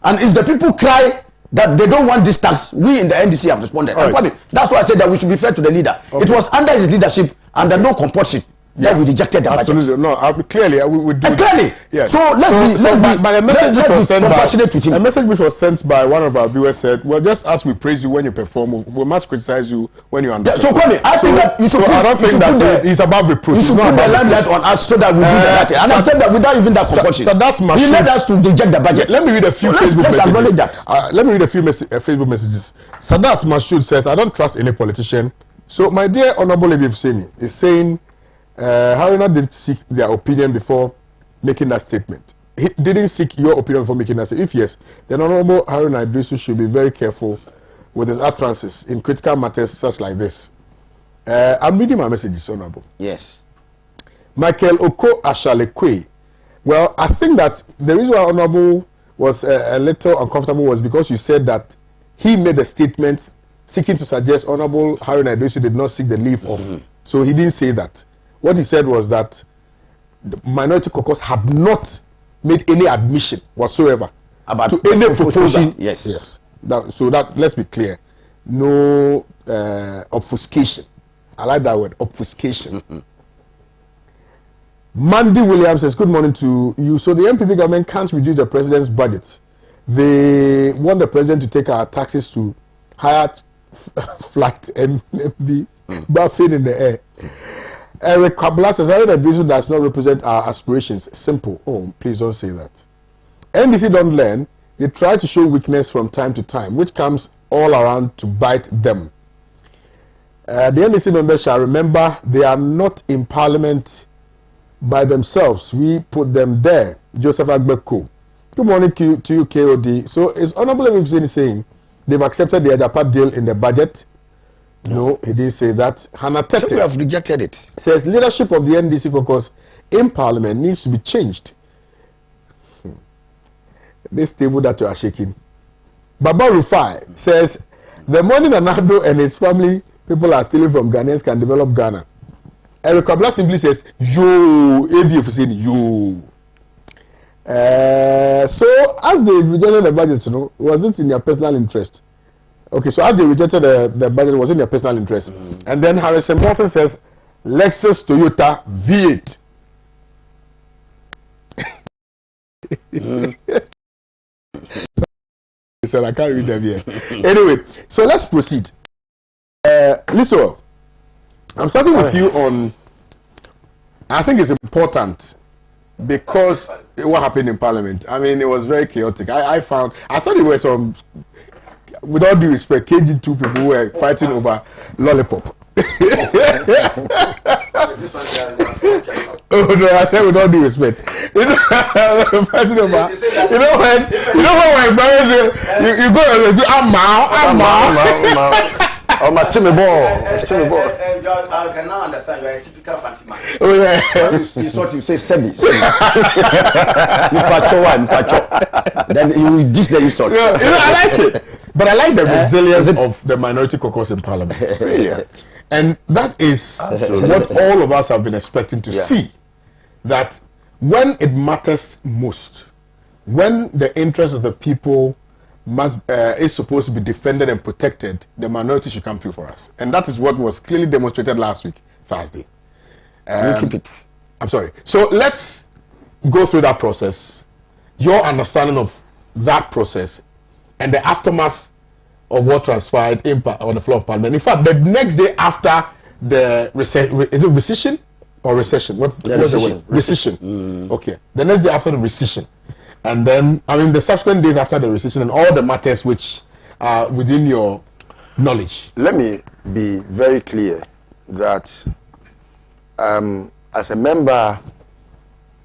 And if the people cry that they don't want this tax, we in the NDC have responded. Right. That's why I said that we should be fair to the leader. Okay. It was under his leadership, under no compulsion, that we rejected the budget. No, clearly we would do clearly. Yes. So let's be compassionate with him. A message which was sent by one of our viewers said, well, just as we praise you when you perform, we must criticize you when you underperform. So Kwame, I think that you should I don't think that he's above reproach. You should put the limelight on us so that we do the right thing. And I tell that without even that compulsion. He led us to reject the budget. Let me read a few Facebook messages. Let's acknowledge that. Let me read a few Facebook messages. Sadat Mashoud says, I don't trust any politician. So my dear Honorable Ebi Fuseni is saying, Haruna did seek their opinion before making that statement. He didn't seek your opinion before making that statement. If yes, then Honorable Haruna Idrisu should be very careful with his utterances in critical matters such like this. I'm reading my messages, Honorable. Yes. Michael Oko Ashalekwe. Well, I think that the reason why Honorable was a little uncomfortable was because you said that he made a statement seeking to suggest Honorable Haruna Idrisu did not seek the leave of. So he didn't say that. What he said was that the Minority Caucus had not made any admission whatsoever about to any proposal. Yes. So let's be clear. No obfuscation. I like that word, obfuscation. Mandy Williams says, good morning to you. So the MPP government can't reduce the president's budget. They want the president to take our taxes to higher flight MV, buffing in the air. Eric Kabla says, Haruna Idrisu does not represent our aspirations. Simple. Oh, please don't say that. NDC don't learn. They try to show weakness from time to time, which comes all around to bite them. The NDC members shall remember they are not in parliament by themselves. We put them there. Joseph Agbeko. Good morning to you, KOD. So it's Honorable Ebi Fuseni saying they've accepted the Adapa deal in the budget. No, he didn't say that. Hannah Tete So we have rejected it. says leadership of the NDC caucus in parliament needs to be changed. This table that you are shaking. Baba Rufai says the money that Nado and his family people are stealing from Ghanaians can develop Ghana. Eric Kabla simply says, yo, ADF is saying, yo. So as they rejected the budget, was it in your personal interest? Okay, so as they rejected the budget, was it in your personal interest? And then Harrison Morton says, Lexus Toyota V8. He said, I can't read them here. Anyway, so let's proceed. Listen, I'm starting with you on, I think it's important because what happened in Parliament. I mean, it was very chaotic. I thought it was some, with all due respect, KG2 people who were fighting over lollipop. Oh no, I said with all due respect. Fighting over. When you go and say, I'm my Timmy ball. I can now understand you are a typical fancy man. Oh yeah. You sort you say Sebi. Then you dish the insult. I like it. But I like the resilience of the minority caucus in Parliament. Brilliant. And that is what all of us have been expecting to see. That when it matters most, when the interests of the people is supposed to be defended and protected, the minority should come through for us. And that is what was clearly demonstrated last week, Thursday. Keep it. I'm sorry. So let's go through that process, your understanding of that process, and the aftermath of what transpired on the floor of Parliament. In fact, the next day after the is it rescission or recession? What's the word? Rescission. Okay. The next day after the rescission. And then, I mean, the subsequent days after the rescission and all the matters which are within your knowledge. Let me be very clear that as a member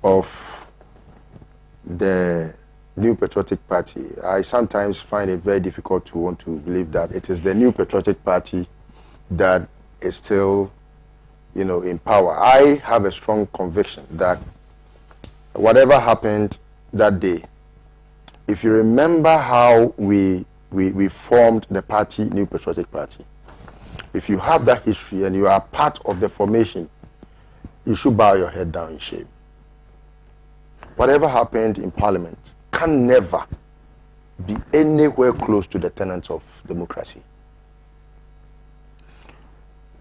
of the New Patriotic Party, I sometimes find it very difficult to want to believe that it is the New Patriotic Party that is still, in power. I have a strong conviction that whatever happened that day, if you remember how we formed the party, New Patriotic Party, if you have that history and you are part of the formation, you should bow your head down in shame. Whatever happened in Parliament can never be anywhere close to the tenets of democracy.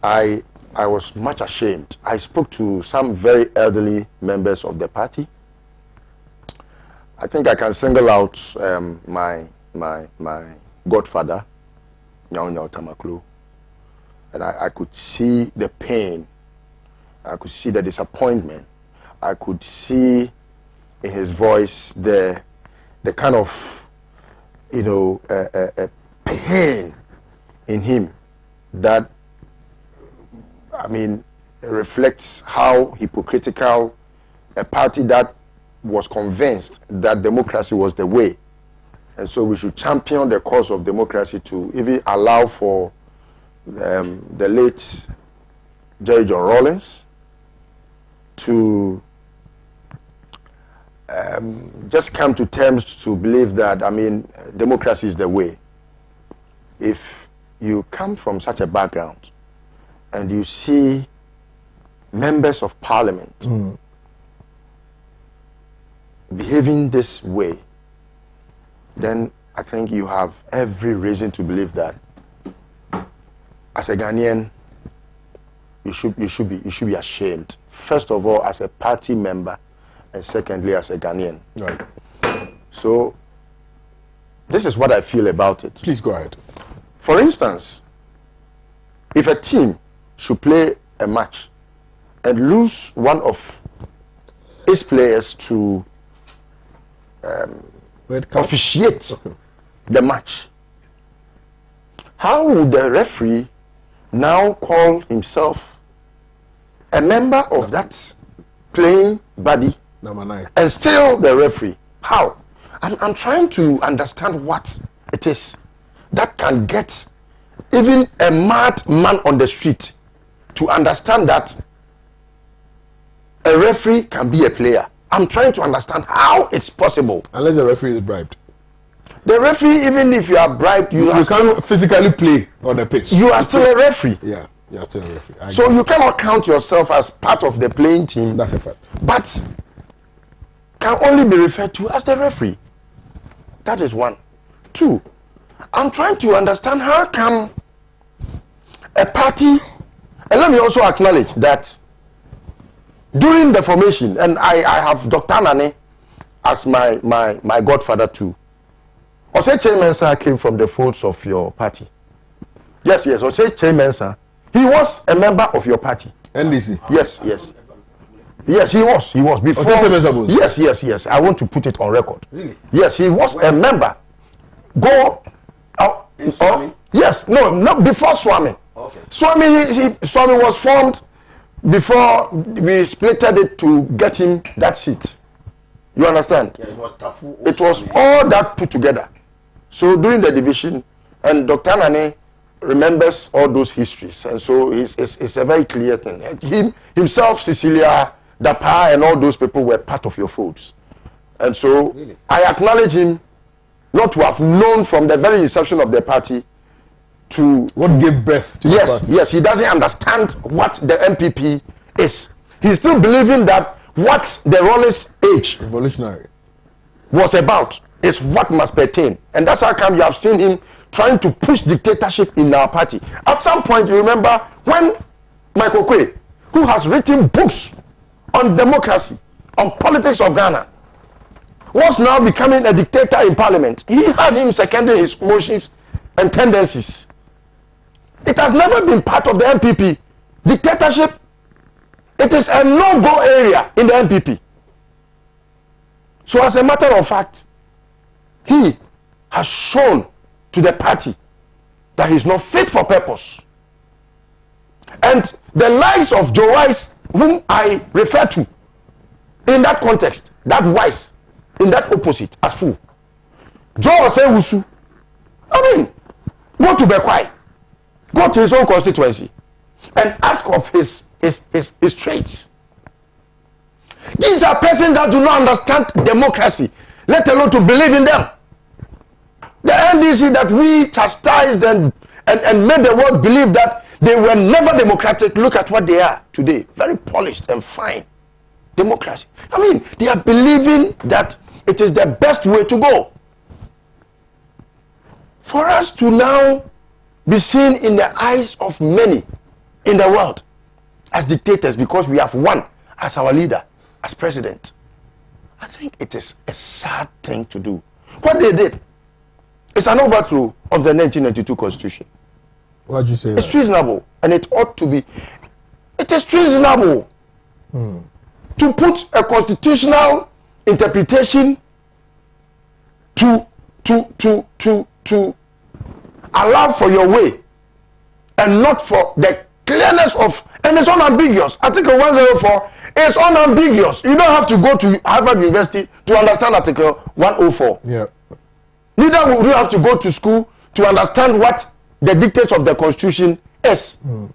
I was much ashamed. I spoke to some very elderly members of the party. I think I can single out my godfather, Nyao Nyao Tamaklo, and I could see the pain. I could see the disappointment. I could see in his voice the kind of pain in him that, I mean, reflects how hypocritical a party that was convinced that democracy was the way, and so we should champion the cause of democracy to even allow for the late Jerry John Rawlings to just come to terms to believe that, I mean, democracy is the way. If you come from such a background and you see members of Parliament behaving this way, then I think you have every reason to believe that as a Ghanaian, you should be ashamed. First of all, as a party member, and secondly, as a Ghanaian. Right. So, this is what I feel about it. Please go ahead. For instance, if a team should play a match and lose one of its players to officiate the match, how would the referee now call himself a member of that playing body Number 9. and still the referee? How? I'm trying to understand what it is that can get even a mad man on the street to understand that a referee can be a player. I'm trying to understand how it's possible. Unless the referee is bribed. The referee, even if you are bribed, you can't physically play on the pitch. You are still a referee. Yeah, you are still a referee. So you cannot count yourself as part of the playing team. That's a fact. But can only be referred to as the referee. That is one. Two, I'm trying to understand how come a party, and let me also acknowledge that during the formation, and I have Dr. Nane as my godfather too. Osei Kyei-Mensah came from the folds of your party. Yes, Osei Kyei-Mensah, he was a member of your party. NDC. Yes, he was before. Yes. I want to put it on record. Really? Yes, he was a member. Yes, no, before Swami. Okay. Swami was formed before we splitted it to get him that seat. You understand? Yeah, it was Tafu. It was all that put together. So during the division, and Dr. Nane remembers all those histories, and so it's a very clear thing. Himself, Cecilia, Dapa, and all those people were part of your folds. And so really? I acknowledge him not to have known from the very inception of the party to what gave birth to the party. Yes, he doesn't understand what the MPP is. He's still believing that what the Rawlings age revolutionary was about is what must pertain. And that's how come you have seen him trying to push dictatorship in our party. At some point, you remember when Michael Quay, who has written books on democracy, on politics of Ghana, was now becoming a dictator in parliament. He had him seconding his motions and tendencies. It has never been part of the MPP. Dictatorship, it is a no-go area in the MPP. So as a matter of fact, he has shown to the party that he's not fit for purpose. And the likes of Joe Wise, whom I refer to in that context, that Wise, in that opposite, as fool. Joe Osei-Wusu, I mean, go to Bekwai, go to his own constituency, and ask of his traits. These are persons that do not understand democracy, let alone to believe in them. The NDC that we chastised and made the world believe that they were never democratic, look at what they are today. Very polished and fine. Democracy. I mean, they are believing that it is the best way to go. For us to now be seen in the eyes of many in the world as dictators because we have one as our leader, as president, I think it is a sad thing to do. What they did is an overthrow of the 1992 constitution. Why did you say it's treasonable, and it ought to be. It is treasonable to put a constitutional interpretation to allow for your way, and not for the clearness of. And it's unambiguous. Article 104 is unambiguous. You don't have to go to Harvard University to understand Article 104. Yeah. Neither will you have to go to school to understand what the dictates of the Constitution is. And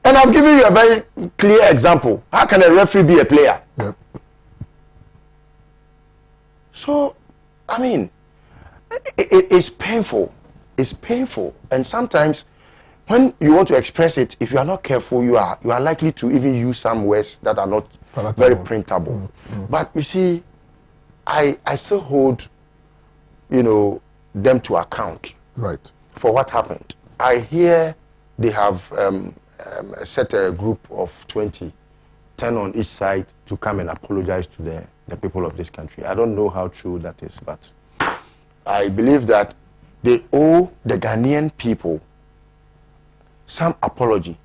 I've given you a very clear example. How can a referee be a player? Yep. So, I mean, it's painful. It's painful. And sometimes when you want to express it, if you are not careful, you are likely to even use some words that are not very printable. But you see, I still hold, them to account. Right. For what happened. I hear they have set a group of 20, 10 on each side to come and apologize to the people of this country. I don't know how true that is, but I believe that they owe the Ghanaian people some apology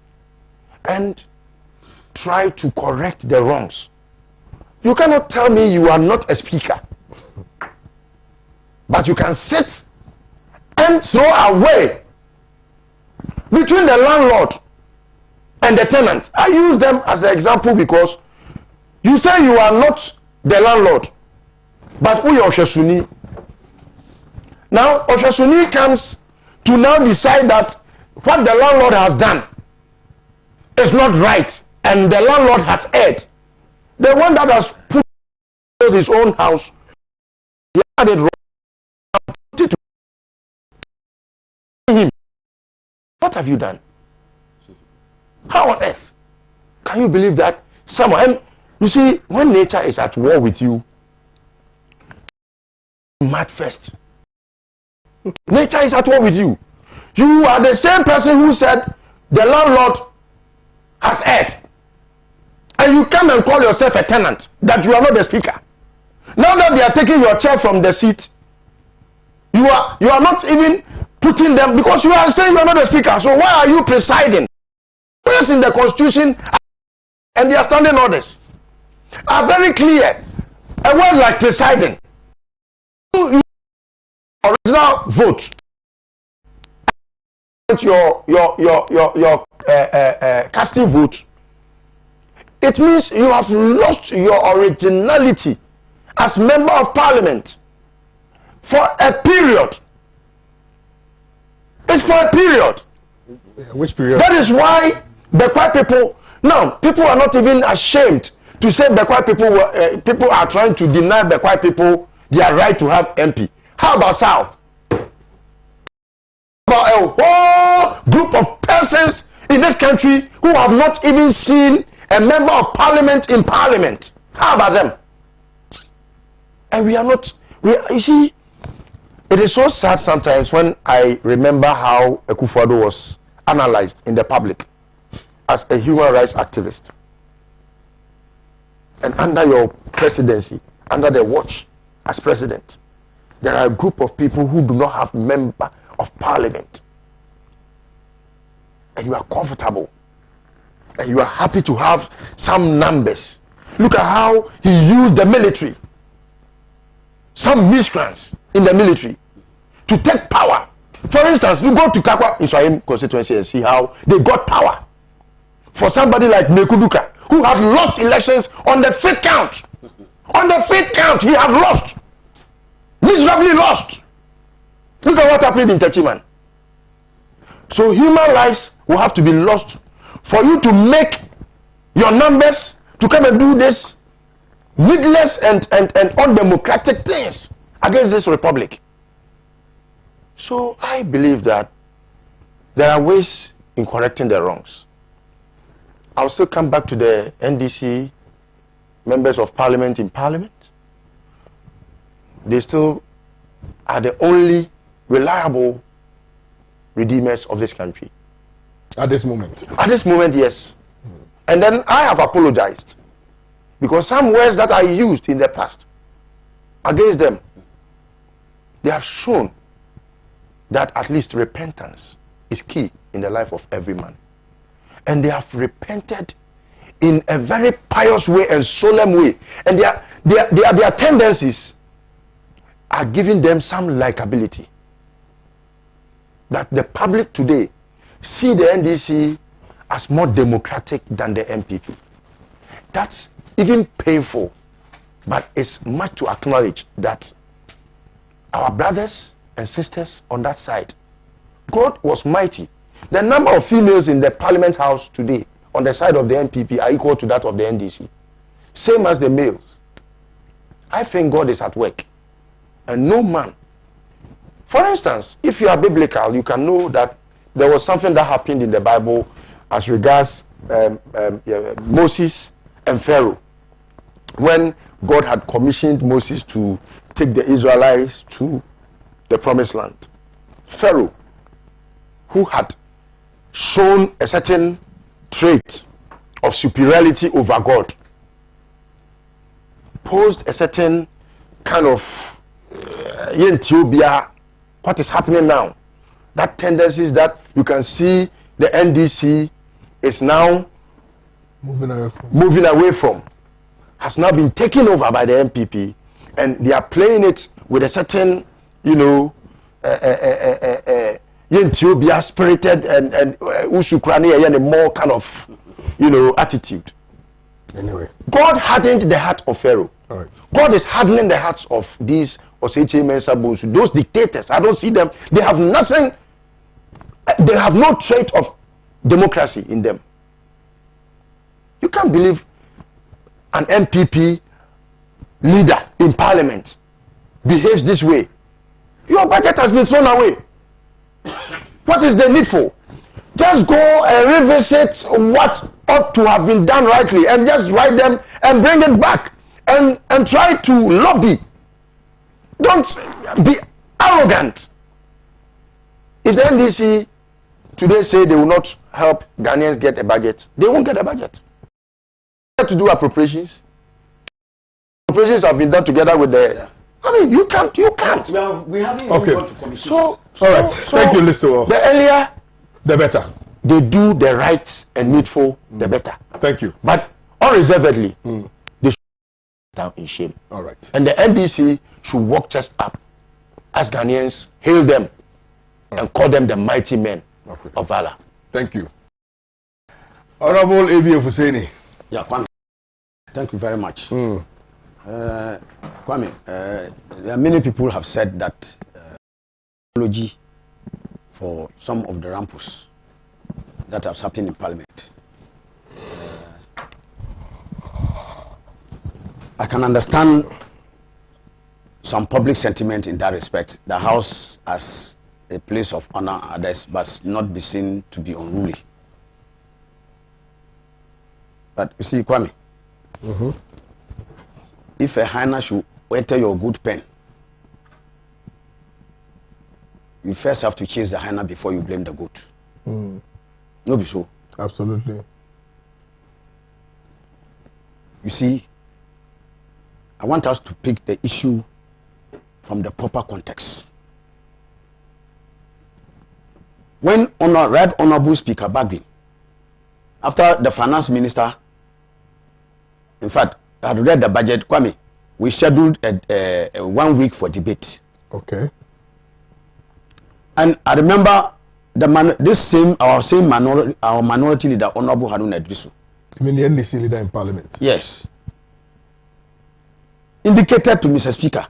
and try to correct the wrongs. You cannot tell me you are not a speaker, but you can sit and throw away between the landlord and the tenant. I use them as an example because you say you are not the landlord, but we are Oshasuni. Now Oshasuni comes to now decide that what the landlord has done is not right and the landlord has erred. The one that has put his own house, he had it wrong, put it to him. What have you done? How on earth can you believe that someone, you see, when nature is at war with you, mad first. Nature is at war with you. You are the same person who said the landlord has erred. And you come and call yourself a tenant, that you are not the speaker. Now that they are taking your chair from the seat, you are not even putting them, because you are saying you are not the speaker. So why are you presiding? Where's in the constitution and their standing orders are very clear. A word like presiding, you original vote, your casting vote, it means you have lost your originality as member of parliament for a period. It's for a period. Which period? That is why Bekwai people, now people are not even ashamed to say Bekwai people people are trying to deny Bekwai people their right to have MP. How about South? About a whole group of persons in this country who have not even seen a member of parliament in parliament. How about them? And we are not, you see, it is so sad sometimes when I remember how Akufo-Addo was analyzed in the public as a human rights activist. And under your presidency, under the watch as president, there are a group of people who do not have member of parliament. And you are comfortable. And you are happy to have some numbers. Look at how he used the military. Some miscreants in the military to take power. For instance, you go to Kakwa Nsawam constituency and see how they got power. For somebody like Mekuduka, who had lost elections on the 5th count. On the 5th count, he had lost. Miserably lost. Look at what happened in Techiman. So human lives will have to be lost for you to make your numbers to come and do this needless and undemocratic things against this republic. So I believe that there are ways in correcting the wrongs. I'll still come back to the NDC members of parliament in parliament. They still are the only reliable redeemers of this country. At this moment? At this moment, yes. And then I have apologized because some words that I used in the past against them, they have shown that at least repentance is key in the life of every man. And they have repented in a very pious way and solemn way. And their tendencies are giving them some likability. That the public today see the NDC as more democratic than the MPP. That's even painful, but it's much to acknowledge that our brothers and sisters on that side, God was mighty. The number of females in the parliament house today on the side of the NPP are equal to that of the NDC. Same as the males. I think God is at work. And no man. For instance, if you are biblical, you can know that there was something that happened in the Bible as regards Moses and Pharaoh. When God had commissioned Moses to take the Israelites to the promised land. Pharaoh, who had shown a certain trait of superiority over God, posed a certain kind of what is happening now. That tendencies that you can see the NDC is now moving away from has now been taken over by the MPP, and they are playing it with a certain, you know, spirited and usukrani and more kind of, you know, attitude. Anyway, God hardened the heart of Pharaoh. All right. God is hardening the hearts of these Oseche Mensah Bonsu, those dictators. I don't see them. They have nothing They have no trait of democracy in them. You can't believe an MPP leader in parliament behaves this way. Your budget has been thrown away. What is the need for? Just go and revisit what ought to have been done rightly and just write them and bring it back and try to lobby. Don't be arrogant. If the NDC today say they will not help Ghanaians get a budget, they won't get a budget. They have to do appropriations. Appropriations have been done together with the... Yeah. I mean, you can't. We haven't even got to committees. All right. Thank you, Lister. The earlier, the better. They do the right and needful, the better. Thank you. But unreservedly, they should down in shame. All right. And the NDC should walk chest up as Ghanaians hail them and call them the mighty men of valor. Thank you. Honorable ABF Hussaini. Yeah, Kwame. Thank you very much. Kwame, there are many people have said that apology for some of the rampus that has happened in Parliament. I can understand some public sentiment in that respect. The House as a place of honor, others must not be seen to be unruly. But you see, Kwame, if a hyena should enter your good pen, you first have to chase the hyena before you blame the goat. No be so. Absolutely. You see, I want us to pick the issue from the proper context. When Right Honorable Speaker Bagbin, after the finance minister, in fact, I had read the budget, Kwame, we scheduled a 1 week for debate. Okay. And I remember our minority leader, Honorable Haruna Idrisu. I mean the NDC leader in Parliament. Yes. Indicated to Mr. Speaker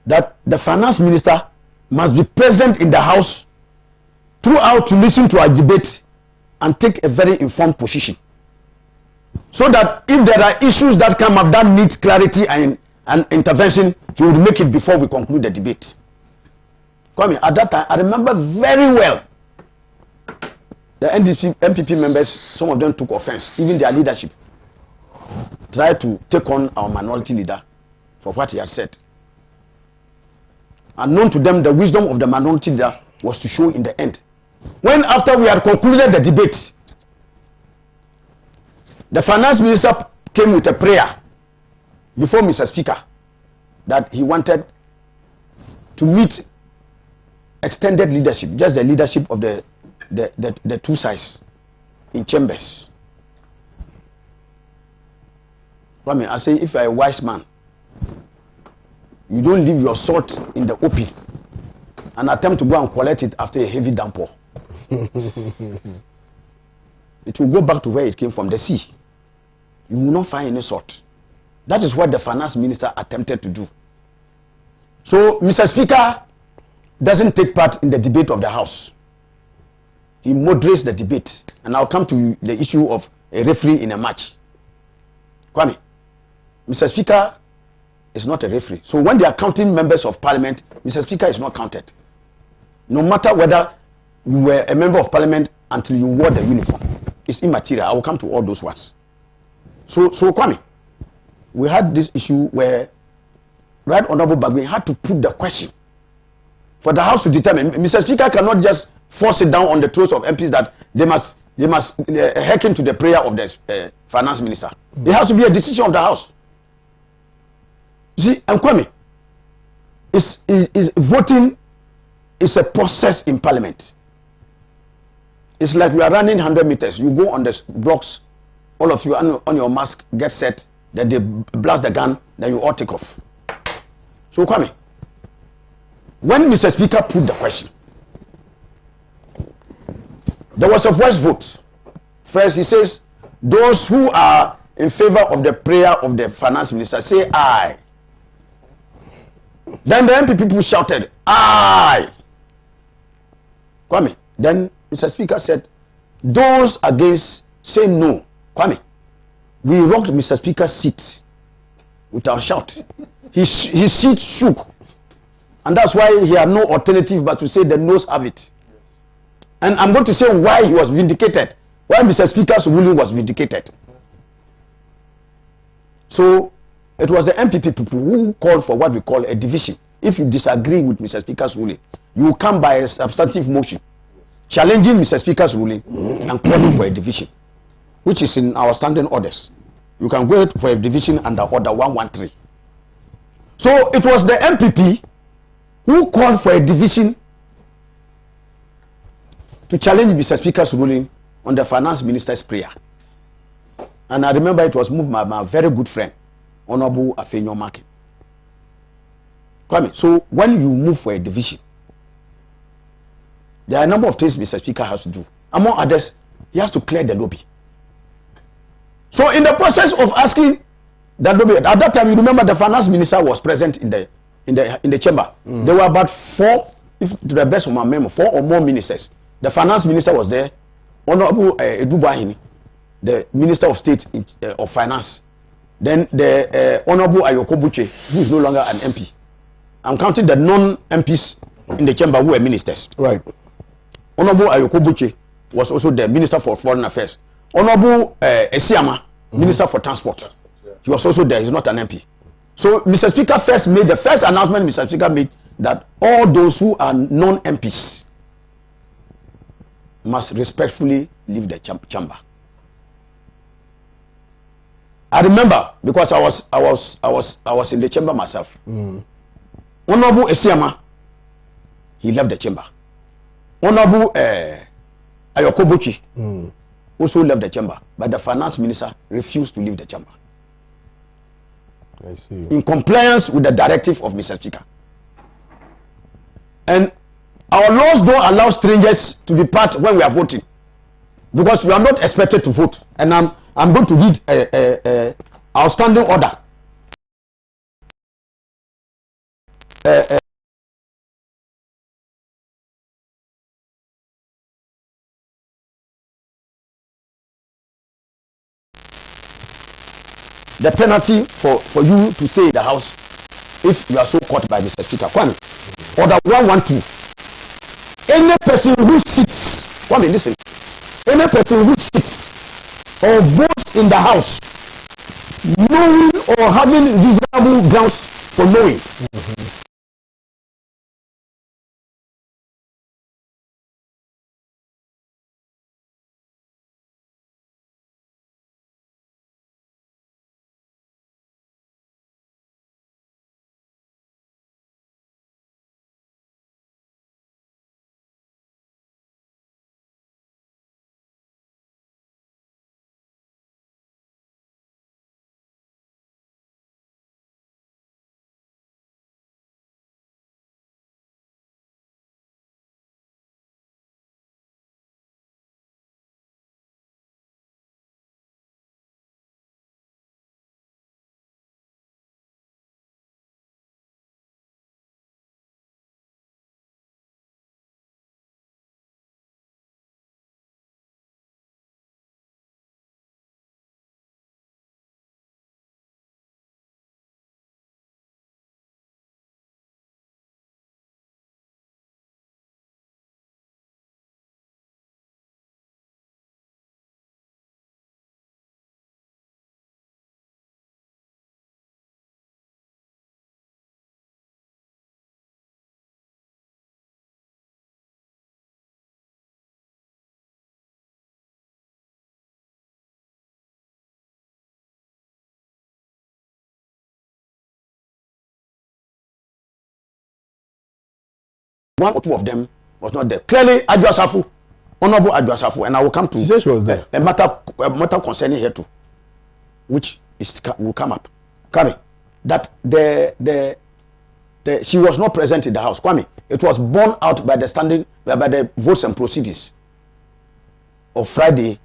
that the finance minister must be present in the House throughout to listen to our debate and take a very informed position. So that if there are issues that come up that need clarity and intervention, he would make it before we conclude the debate. Kwame, at that time, I remember very well the NDC, MPP members, some of them took offense, even their leadership tried to take on our minority leader for what he had said. And known to them, the wisdom of the minority leader was to show in the end. When after we had concluded the debate, the finance minister came with a prayer before Mr. Speaker that he wanted to meet extended leadership, just the leadership of the two sides in chambers. I say, if you are a wise man, you don't leave your sword in the open and attempt to go and collect it after a heavy downpour. It will go back to where it came from, the sea. You will not find any sort. That is what the finance minister attempted to do. So Mr. Speaker doesn't take part in the debate of the House. He moderates the debate. And I'll come to the issue of a referee in a match. Kwame, Mr. Speaker is not a referee. So when they are counting members of Parliament, Mr. Speaker is not counted. No matter whether you were a member of Parliament until you wore the uniform. It's immaterial. I will come to all those ones. So Kwame, we had this issue where Right Honorable Bagbin had to put the question for the House to determine. Mr. Speaker cannot just force it down on the throats of MPs that they must hearken to the prayer of the finance minister. It has to be a decision of the House. You see, and Kwame, voting is a process in Parliament. It's like we are running 100 meters. You go on the blocks, all of you on your mask, get set, then they blast the gun, then you all take off. So Kwame, when Mr. Speaker put the question, there was a voice vote. First, he says, those who are in favor of the prayer of the finance minister, say aye. Then the MP people shouted, aye. Kwame, Then Mr. Speaker said, those against say no. Kwame, we rocked Mr. Speaker's seat with our shout. His seat shook. And that's why he had no alternative but to say the noes have it. And I'm going to say why he was vindicated. Why Mr. Speaker's ruling was vindicated. So it was the MPP people who called for what we call a division. If you disagree with Mr. Speaker's ruling, you will come by a substantive motion challenging Mr. Speaker's ruling and calling for a division, which is in our standing orders. You can go for a division under order 113. So it was the MPP who called for a division to challenge Mr. Speaker's ruling on the finance minister's prayer. And I remember it was moved by my very good friend, Honorable Afenyo Markin. So when you move for a division, there are a number of things Mr. Speaker has to do. Among others, he has to clear the lobby. So in the process of asking that lobby, at that time, you remember the finance minister was present in the chamber. There were about 4, if to the best of my memory, 4 or more ministers. The finance minister was there, Honorable Edu Bahini, the Minister of State of Finance. Then the Honorable Ayoko Buche, who is no longer an MP. I'm counting the non-MPs in the chamber who were ministers. Right. Honorable Ayoko Buche was also the Minister for Foreign Affairs. Honorable Esiama, Minister for Transport. He was also there. He's not an MP. So Mr. Speaker first made the first announcement Mr. Speaker made that all those who are non-MPs must respectfully leave the chamber. I remember because I was in the chamber myself. Honorable Esiama, he left the chamber. Honorable Ayoko Buchi also left the chamber, but the finance minister refused to leave the chamber. I see. In compliance with the directive of Mr. Speaker. And our laws don't allow strangers to be part when we are voting, because we are not expected to vote. And I'm going to read our standing order. The penalty for you to stay in the house if you are so caught by Mr. Speaker. Kwame, order 112. Any person who sits, Kwame, listen. Any person who sits or votes in the house, knowing or having reasonable grounds for knowing. One or two of them was not there. Clearly, Adwasafu, Honorable Adwasafu, and I will come to she was there. A matter concerning her too, which will come up. Kwame, that she was not present in the house. Kwame, it was borne out by the votes and proceedings of Friday,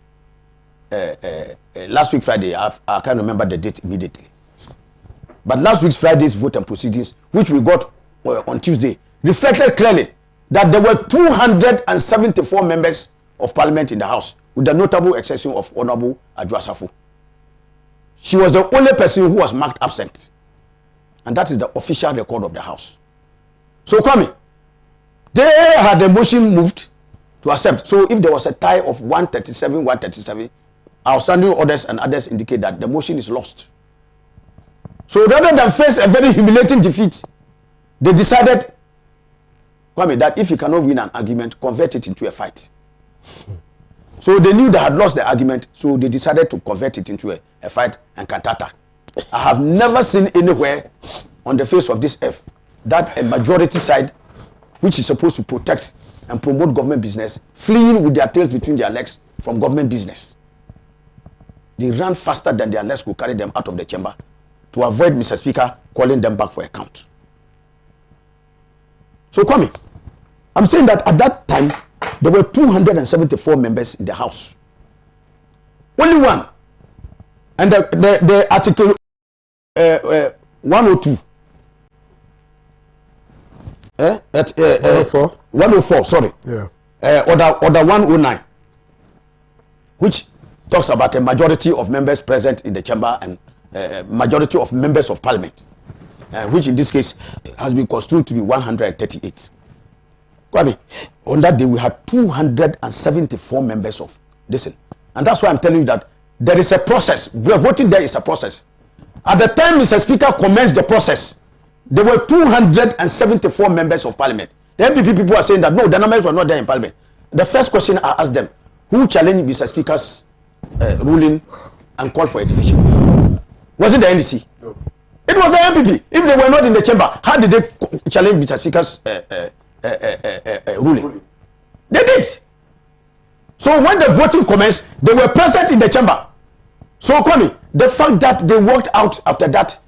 last week Friday. I can't remember the date immediately, but last week's Friday's vote and proceedings, which we got on Tuesday, reflected clearly that there were 274 members of parliament in the house, with the notable exception of Honorable Adwo Asafo. She was the only person who was marked absent. And that is the official record of the house. So, Kwame, they had a motion moved to accept. So, if there was a tie of 137, outstanding orders and others indicate that the motion is lost. So, rather than face a very humiliating defeat, they decided, Kwame, that if you cannot win an argument, convert it into a fight. So they knew they had lost the argument, so they decided to convert it into a fight and cantata. I have never seen anywhere on the face of this earth that a majority side, which is supposed to protect and promote government business, fleeing with their tails between their legs from government business. They ran faster than their legs could carry them out of the chamber to avoid Mr. Speaker calling them back for a count. So, Kwame, I'm saying that at that time, there were 274 members in the house. Only one. And the article 102. 104? 104, sorry. Yeah. Order 109. Which talks about a majority of members present in the chamber and majority of members of parliament. Which in this case has been construed to be 138. Kwame, on that day we had 274 members of this. And that's why I'm telling you that there is a process. We are voting, there is a process. At the time Mr. Speaker commenced the process, there were 274 members of parliament. The MPP people are saying that no, the numbers were not there in parliament. The first question I asked them, who challenged Mr. Speaker's ruling and called for a division? Was it the NDC? No. It was the MPP. If they were not in the chamber, how did they challenge Mr. Speaker's ruling? They did. So when the voting commenced, they were present in the chamber. So Kwame, the fact that they walked out after that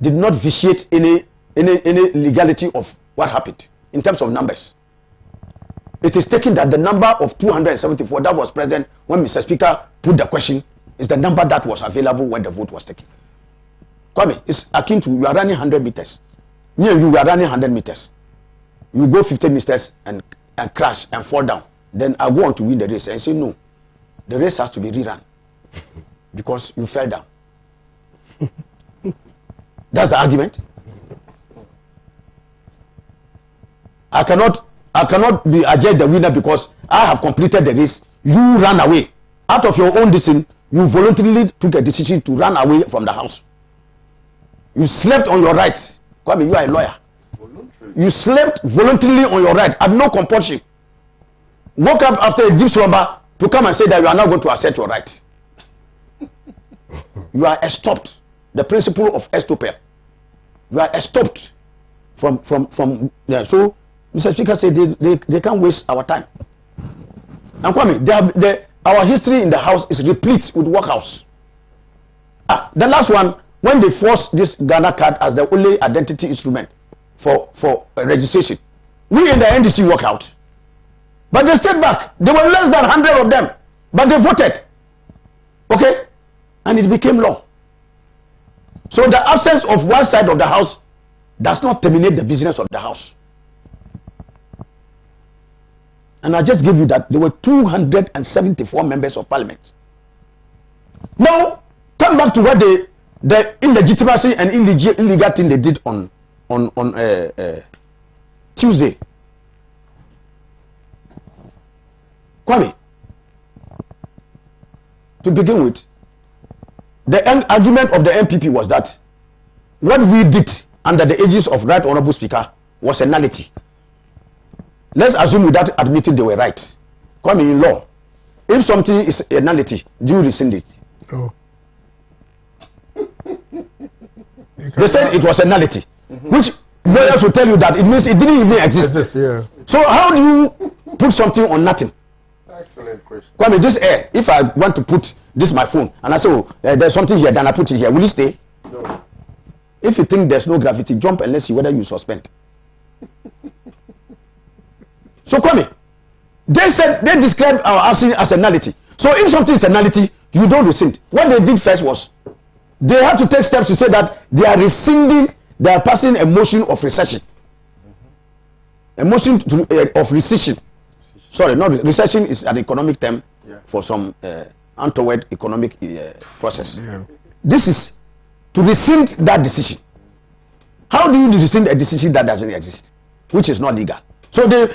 did not vitiate any legality of what happened in terms of numbers. It is taken that the number of 274 that was present when Mr. Speaker put the question is the number that was available when the vote was taken. Kwame, it's akin to you are running 100 meters. Me and you are running 100 meters. You go 50 meters and crash and fall down. Then I go on to win the race and say no. The race has to be rerun because you fell down. That's the argument. I cannot be adjudged the winner because I have completed the race. You ran away. Out of your own decision, you voluntarily took a decision to run away from the house. You slept on your rights. Kwame, you are a lawyer. You slept voluntarily on your right at no compulsion. Woke up after a deep slumber to come and say that you are not going to assert your rights. You are estopped. The principle of estoppel. You are estopped from yeah. So Mr. Speaker said they can't waste our time. And Kwame, our history in the house is replete with workhouse. The last one, when they forced this Ghana card as the only identity instrument for registration, we in the NDC walk out. But they stayed back. There were less than 100 of them. But they voted. Okay? And it became law. So the absence of one side of the house does not terminate the business of the house. And I just gave you that there were 274 members of parliament. Now, come back to what the illegitimacy and illegal thing they did on Tuesday. Kwame, to begin with, the argument of the MPP was that what we did under the aegis of Right Honorable Speaker was a nullity. Let's assume without admitting they were right. Kwame, in law, if something is a nullity, do you rescind it? Oh. They said it was a nullity, which lawyers will tell you that it means it didn't even exist. Yeah. So how do you put something on nothing? Excellent question. Kwame, this air, if I want to put this my phone and I say, oh, there's something here, then I put it here, will it stay? No. If you think there's no gravity, jump and let's see whether you suspend. So Kwame, they said they described our action as a nullity. So if something is a nullity, you don't rescind. What they did first was they had to take steps to say that they are rescinding, they are passing a motion of recession. a motion of rescission. Sorry, not recession is an economic term for some untoward economic process. Yeah. This is to rescind that decision. How do you rescind a decision that doesn't exist, which is not legal? So they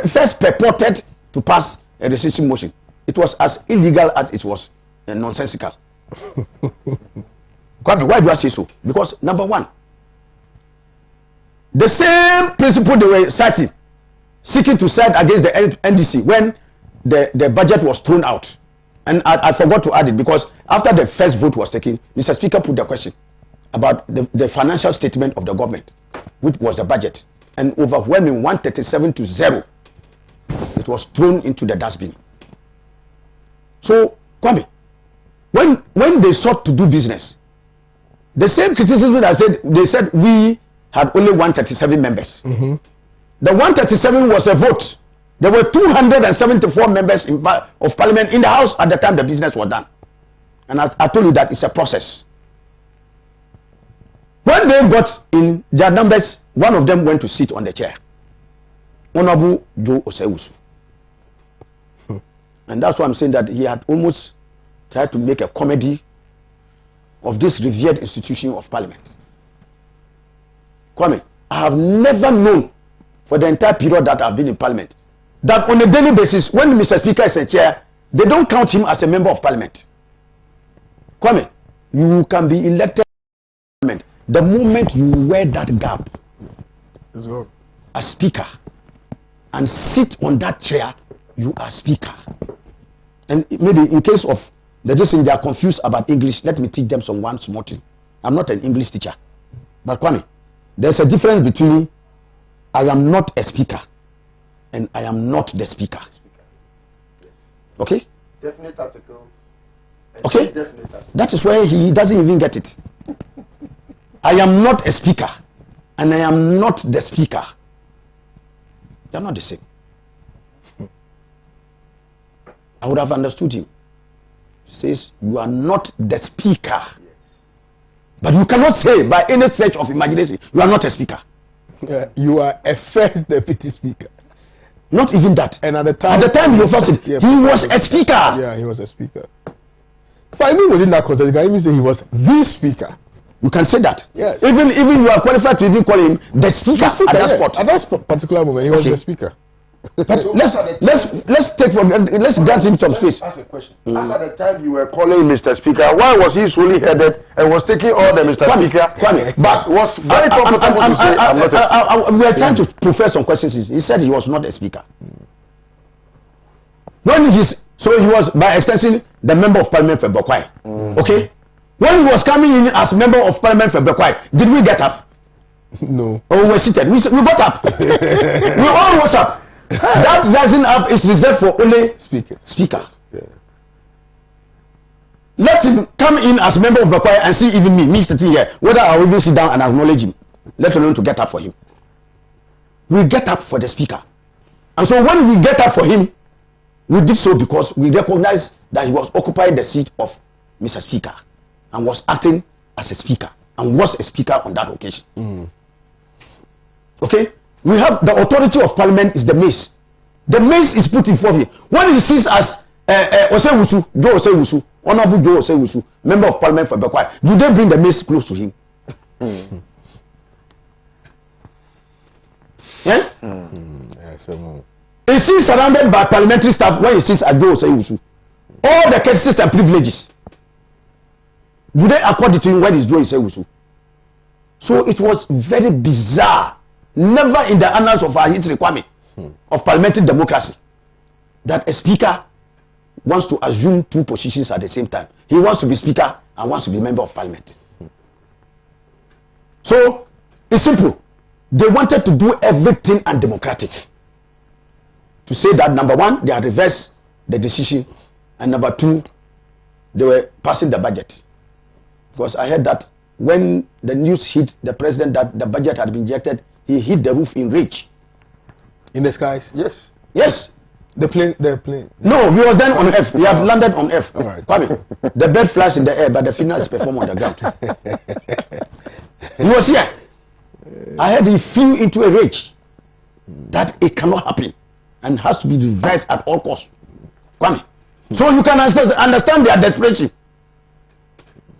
first purported to pass a rescission motion. It was as illegal as it was nonsensical. Why do I say so? Because number one, the same principle they were citing, seeking to side against the NDC when the budget was thrown out. And I forgot to add it because after the first vote was taken, Mr. Speaker put the question about the financial statement of the government, which was the budget. And overwhelming 137-0, it was thrown into the dustbin. So, Kwame, when they sought to do business, the same criticism that they said we had only 137 members. Mm-hmm. The 137 was a vote. There were 274 members of parliament in the house at the time the business was done. And I told you that it's a process. When they got in their numbers, one of them went to sit on the chair. Honorable Joe Osei-Wusu. And that's why I'm saying that he had almost tried to make a comedy of this revered institution of parliament. Kwame, I have never known for the entire period that I've been in parliament that on a daily basis, when Mr. Speaker is a chair, they don't count him as a member of parliament. Kwame, you can be elected parliament the moment you wear that garb as speaker and sit on that chair, you are speaker. And maybe in case of the reason they are confused about English, let me teach them some one small thing. I'm not an English teacher. But Kwame, there's a difference between I am not a speaker and I am not the speaker. Okay? Definite articles. Okay? Definite articles. That is where he doesn't even get it. I am not a speaker and I am not the speaker. They are not the same. I would have understood him. He says, you are not the speaker. Yes. But you cannot say by any stretch of imagination, you are not a speaker. You are a first deputy speaker. Not even that. And at the time he was a speaker. Yeah, he was a speaker. So even within that context, you can even say he was the speaker. You can say that. Yes. Even you are qualified to even call him the speaker at that spot. At that particular moment, he was the speaker. But so let's grant him some space. Ask a question. As at the time you were calling Mr. Speaker, why was he solely headed and was taking all the Mr. Speaker? But was very comfortable to say I'm not a speaker. We are trying to profess some questions. He said he was not a speaker. So he was by extension the member of parliament for Bokwai. Okay? When he was coming in as member of parliament for Bokwai, did we get up? No. Or we were seated? We got up. We all was up. That rising up is reserved for only speaker. Yeah. Let him come in as member of Bokwai and see even me sitting here, whether I will even sit down and acknowledge him, let alone to get up for him. We get up for the speaker. And so when we get up for him, we did so because we recognized that he was occupying the seat of Mr. Speaker and was acting as a speaker and was a speaker on that occasion. Okay? We have the authority of parliament is the mace. The mace is put in front of you. When he sees as Osei-Wusu, Joe Osei-Wusu, Honorable Joe Osei-Wusu, member of parliament for Bokwai, do they bring the mace close to him? Yeah? Is he surrounded by parliamentary staff when he sees as Joe Osei-Wusu? All the courtesies and privileges, do they accord it to him when he's Joe Osei-Wusu? So it was very bizarre. Never in the annals of our history, Kwame, of parliamentary democracy, that a speaker wants to assume two positions at the same time. He wants to be speaker and wants to be member of parliament. So it's simple. They wanted to do everything undemocratic. To say that number one, they had reversed the decision, and number two, they were passing the budget. Because I heard that when the news hit the president that the budget had been injected, he hit the roof in rage. In the skies? Yes. Yes. The plane. No, we was then on F. We had landed on F. All right. Kwame, the bird flies in the air, but the funeral is performed on the ground. He was here. I heard he flew into a rage. that it cannot happen and has to be reversed at all costs. Kwame. So you can understand their desperation.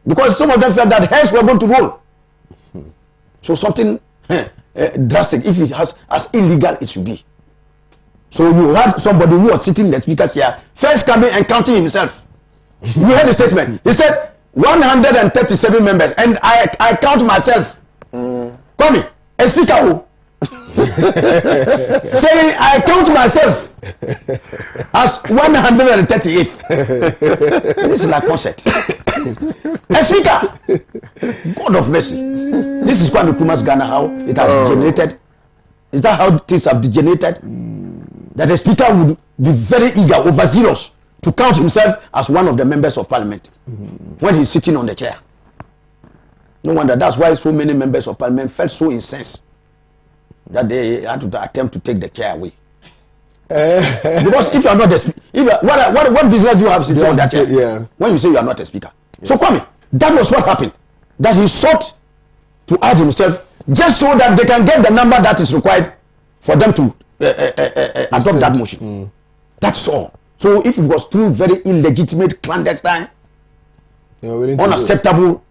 Because some of them felt that heads were going to roll. So something drastic, if it has as illegal it should be. So you had somebody who was sitting in the speaker's chair, first coming and counting himself. You heard the statement. He said 137 members, and I count myself. Kwame, a speaker who saying I count myself as 138th. This is like concert. A speaker, God of mercy. This is Kwame Nkrumah's Ghana, how it has degenerated. Is that how things have degenerated? That a speaker would be very eager, overzealous to count himself as one of the members of parliament when he's sitting on the chair. No wonder that's why so many members of parliament felt so incensed that they had to attempt to take the chair away. Because if you are not the speaker, what business do you have sitting on that chair? Yeah. When you say you are not a speaker. Yeah. So Kwame, that was what happened. That he sought to add himself just so that they can get the number that is required for them to adopt that motion. That's all. So if it was through very illegitimate, clandestine, unacceptable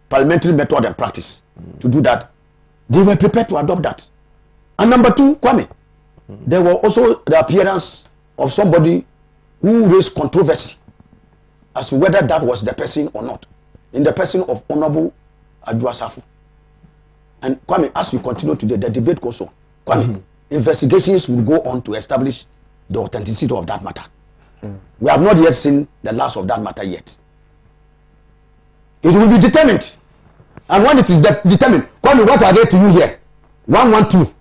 parliamentary method and practice to do that, they were prepared to adopt that. And number two, Kwame, there were also the appearance of somebody who raised controversy as to whether that was the person or not, in the person of Honorable Adwoa Safo. And Kwame, as we continue today, the debate goes on. Kwame, investigations will go on to establish the authenticity of that matter. We have not yet seen the last of that matter yet. It will be determined. And when it is determined, Kwame, what are they to you here? 112.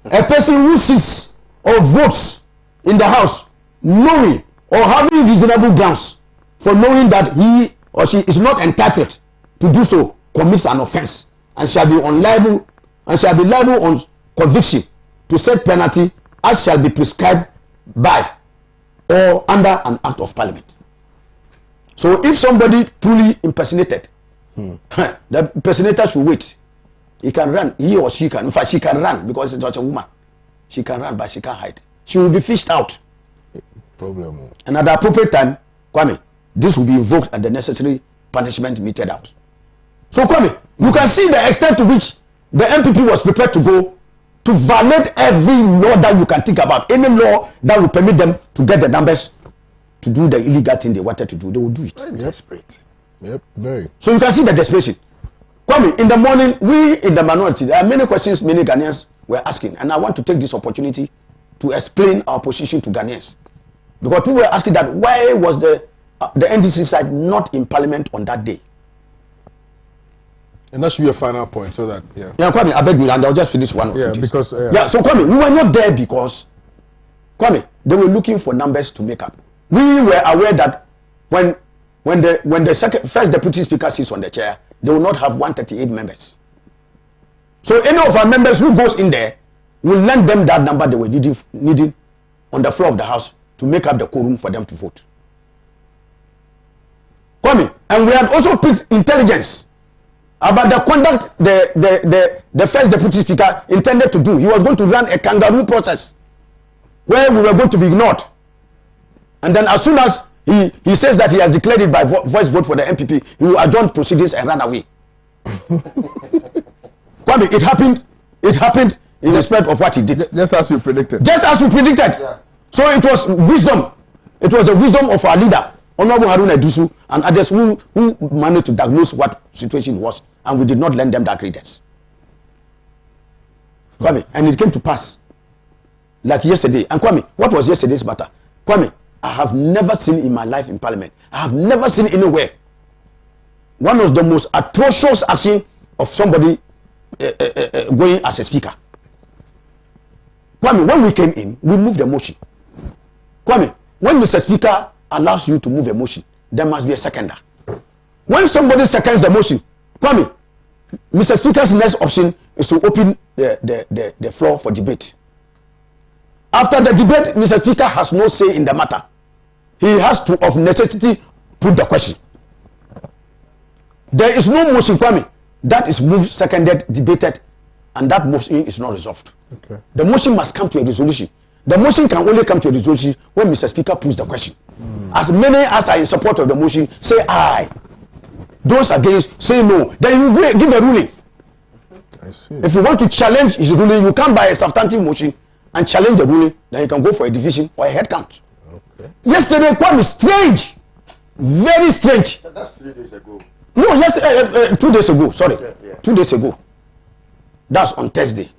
A person who sits or votes in the house knowing or having reasonable grounds for knowing that he or she is not entitled to do so commits an offense and shall be liable on conviction to set penalty as shall be prescribed by or under an act of parliament. So if somebody truly impersonated, the impersonator should wait. He can run, he or she can. In fact, she can run because it's a woman. She can run, but she can't hide. She will be fished out. Problem. And at the appropriate time, Kwame, this will be invoked and the necessary punishment meted out. So Kwame, you can see the extent to which the MPP was prepared to go to violate every law that you can think about. Any law that will permit them to get the numbers to do the illegal thing they wanted to do, they will do it. Desperate. Yep, very. So you can see the desperation. Kwame, in the morning, we in the minority, there are many questions many Ghanaians were asking, and I want to take this opportunity to explain our position to Ghanaians. Because people were asking that why was the NDC side not in parliament on that day? And that should be a final point, so that, yeah. Yeah, Kwame, I beg you, and I'll just finish one of yeah, things. because... yeah, so Kwame, we were not there because, Kwame, they were looking for numbers to make up. We were aware that when the first deputy speaker sits on the chair, they will not have 138 members. So any of our members who goes in there will lend them that number they were needing on the floor of the house to make up the quorum for them to vote. Kwame, and we had also picked intelligence about the conduct the first deputy speaker intended to do. He was going to run a kangaroo process where we were going to be ignored. And then as soon as he says that he has declared it by voice vote for the MPP, he will adjourn proceedings and run away. Kwame, it happened in respect of what he did. Just as you predicted. Just as we predicted. Yeah. So it was wisdom. It was the wisdom of our leader, Honorable Haruna Iddrisu, and others who managed to diagnose what situation was, and we did not lend them that credence. Kwame, and it came to pass like yesterday. And Kwame, what was yesterday's matter? Kwame, I have never seen in my life in parliament, I have never seen anywhere one of the most atrocious action of somebody going as a speaker. Kwame, when we came in, we moved the motion. Kwame, when Mr. Speaker allows you to move a motion, there must be a seconder. When somebody seconds the motion, Kwame, Mr. Speaker's next option is to open the floor for debate. After the debate, Mr. Speaker has no say in the matter. He has to, of necessity, put the question. There is no motion, Kwame, that is moved, seconded, debated, and that motion is not resolved. Okay. The motion must come to a resolution. The motion can only come to a resolution when Mr. Speaker puts the question. As many as are in support of the motion say aye. Those against say no. Then you give a ruling. I see. If you want to challenge his ruling, you come by a substantive motion and challenge the ruling. Then you can go for a division or a head count. Okay. Yesterday, Kwame, strange, very strange. That's 3 days ago. No, yes, 2 days ago. Sorry, yeah. 2 days ago. That's on Thursday.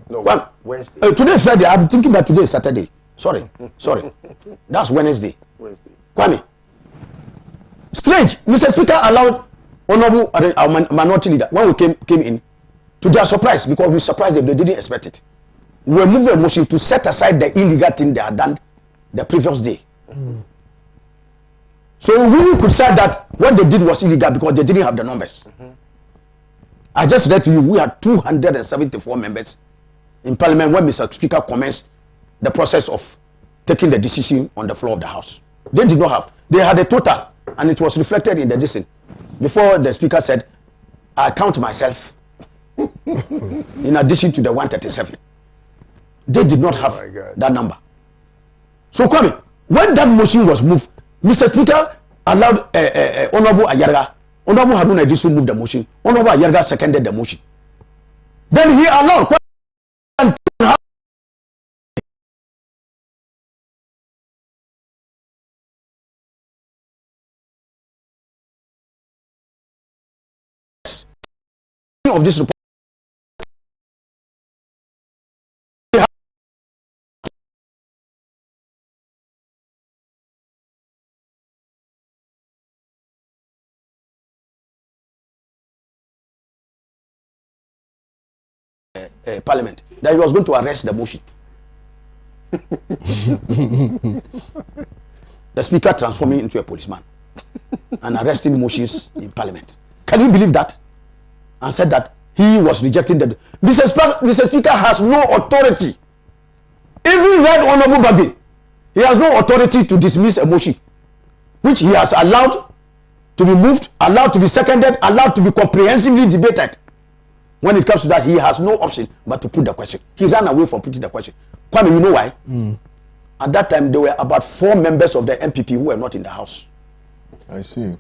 No, Well, Wednesday. Today is Friday. I'm thinking that today is Saturday. Sorry. That's Wednesday. Wednesday. Kwame. Strange. Mr. Speaker allowed Honorable our minority leader when we came in, to their surprise, because we surprised them, they didn't expect it. We were moving a motion to set aside the illegal thing they had done the previous day. So we could say that what they did was illegal because they didn't have the numbers. I just read to you, we had 274 members in Parliament when Mr. Speaker commenced the process of taking the decision on the floor of the House. They did not have. They had a total, and it was reflected in the decision. Before the Speaker said, I count myself in addition to the 137. They did not have that number. So, Kwame, when that motion was moved, Mr. Speaker allowed Honorable Ayarga, Honorable Haruna Iddrisu moved the motion, Honorable Ayarga seconded the motion. Then he allowed of this report. Parliament that he was going to arrest the motion. The Speaker transforming into a policeman and arresting motions in Parliament. Can you believe that? And said that he was rejecting the Mr. Speaker has no authority. Even Right Honorable Bagbe, he has no authority to dismiss a motion which he has allowed to be moved, allowed to be seconded, allowed to be comprehensively debated. When it comes to that, he has no option but to put the question. He ran away from putting the question. Kwame, you know why? At that time, there were about 4 members of the MPP who were not in the House. I see.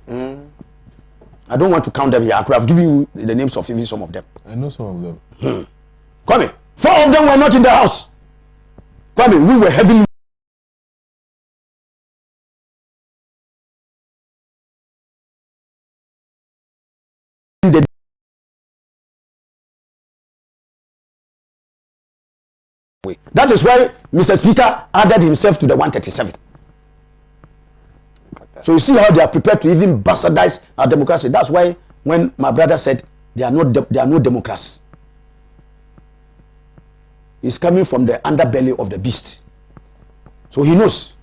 I don't want to count them here. I could have given you the names of even some of them. I know some of them. Kwame, 4 of them were not in the House. Kwame, we were heavily That is why Mr. Speaker added himself to the 137. So you see how they are prepared to even bastardize our democracy. That's why when my brother said they are no Democrats, he's coming from the underbelly of the beast. So he knows.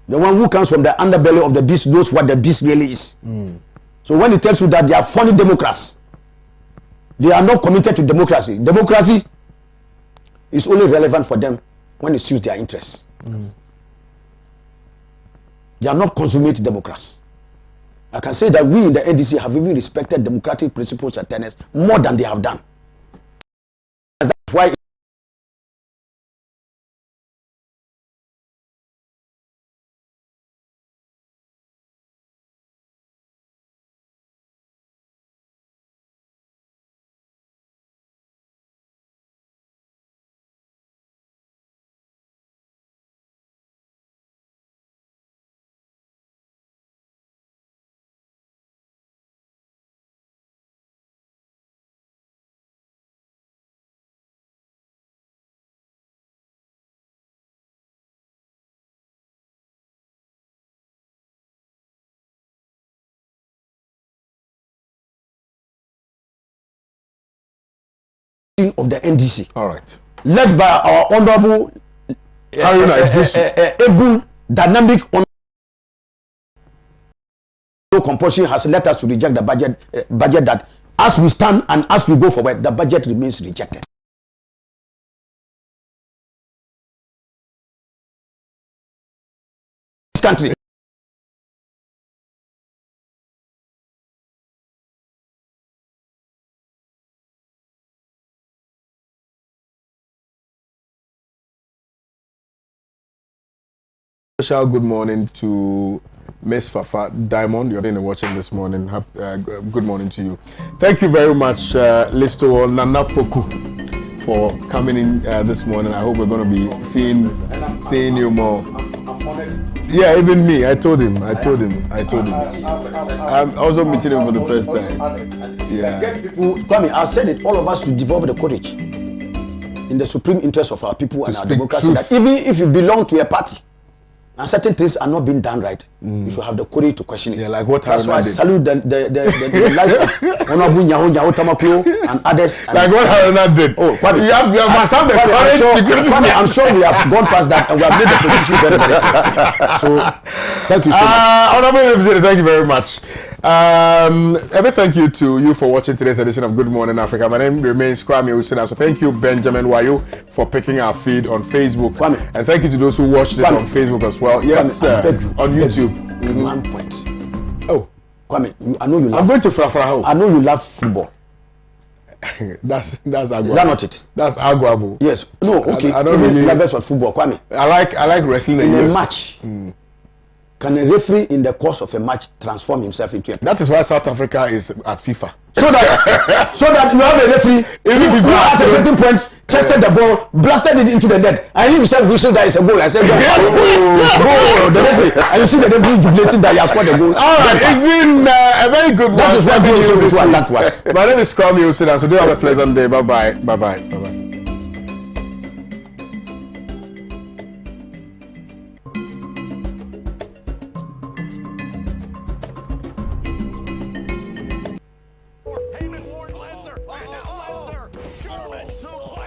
The one who comes from the underbelly of the beast knows what the beast really is. So when he tells you that they are phony Democrats, they are not committed to democracy. Democracy is only relevant for them when it suits their interests. They are not consummate Democrats. I can say that we in the NDC have even respected democratic principles and tenets more than they have done. That's why of the NDC. All right. Led by our honorable Haruna Iddrisu. able, dynamic, no compulsion has led us to reject the budget that as we stand and as we go forward, the budget remains rejected. This country Special good morning to Miss Fafa Diamond. You're watching this morning. Good morning to you. Thank you very much, Listo Nana Poku, for coming in this morning. I hope we're going to be seeing you more. Yeah, even me. I told him. I'm also meeting him for the first time. Yeah. Kwame, I said it. All of us should develop the courage in the supreme interest of our people and our democracy. That even if you belong to a party, and certain things are not being done right, you should have the courage to question it. Yeah, like what That's why I did. salute the lives of Honorable Nyaho Tamaklo and others. Like what Haruna did. Oh, Kwame, you must have the courage to criticize. I'm sure we have gone past that and we have made the position very, very clear. So, thank you so much. Honorable Representative, thank you very much. A big thank you to you for watching today's edition of Good Morning Africa. My name remains Kwame Usina. So thank you, Benjamin Wayo, for picking our feed on Facebook. Kwame. And thank you to those who watched it on Facebook as well. Yes, Kwame, on YouTube. 1 point. Oh, Kwame, I know you love. I'm going to Frafra. I know you love football. That's Agua. Is that not it? That's Aguabu. Yes. No. Okay. I don't Even really. lovers of football, Kwame. I like wrestling In and a UFC. match, can a referee in the course of a match transform himself into a? That is why South Africa is at FIFA. So that you have a referee who at a certain point tested the ball, blasted it into the net, and he himself whistled that it's a goal. I said, goal, the referee, and you see the referee jubilating that he has scored a goal. All right, it's been a very good one. That is what goal is so that was. My name is Kwame Usina, so do have a pleasant day. Bye bye.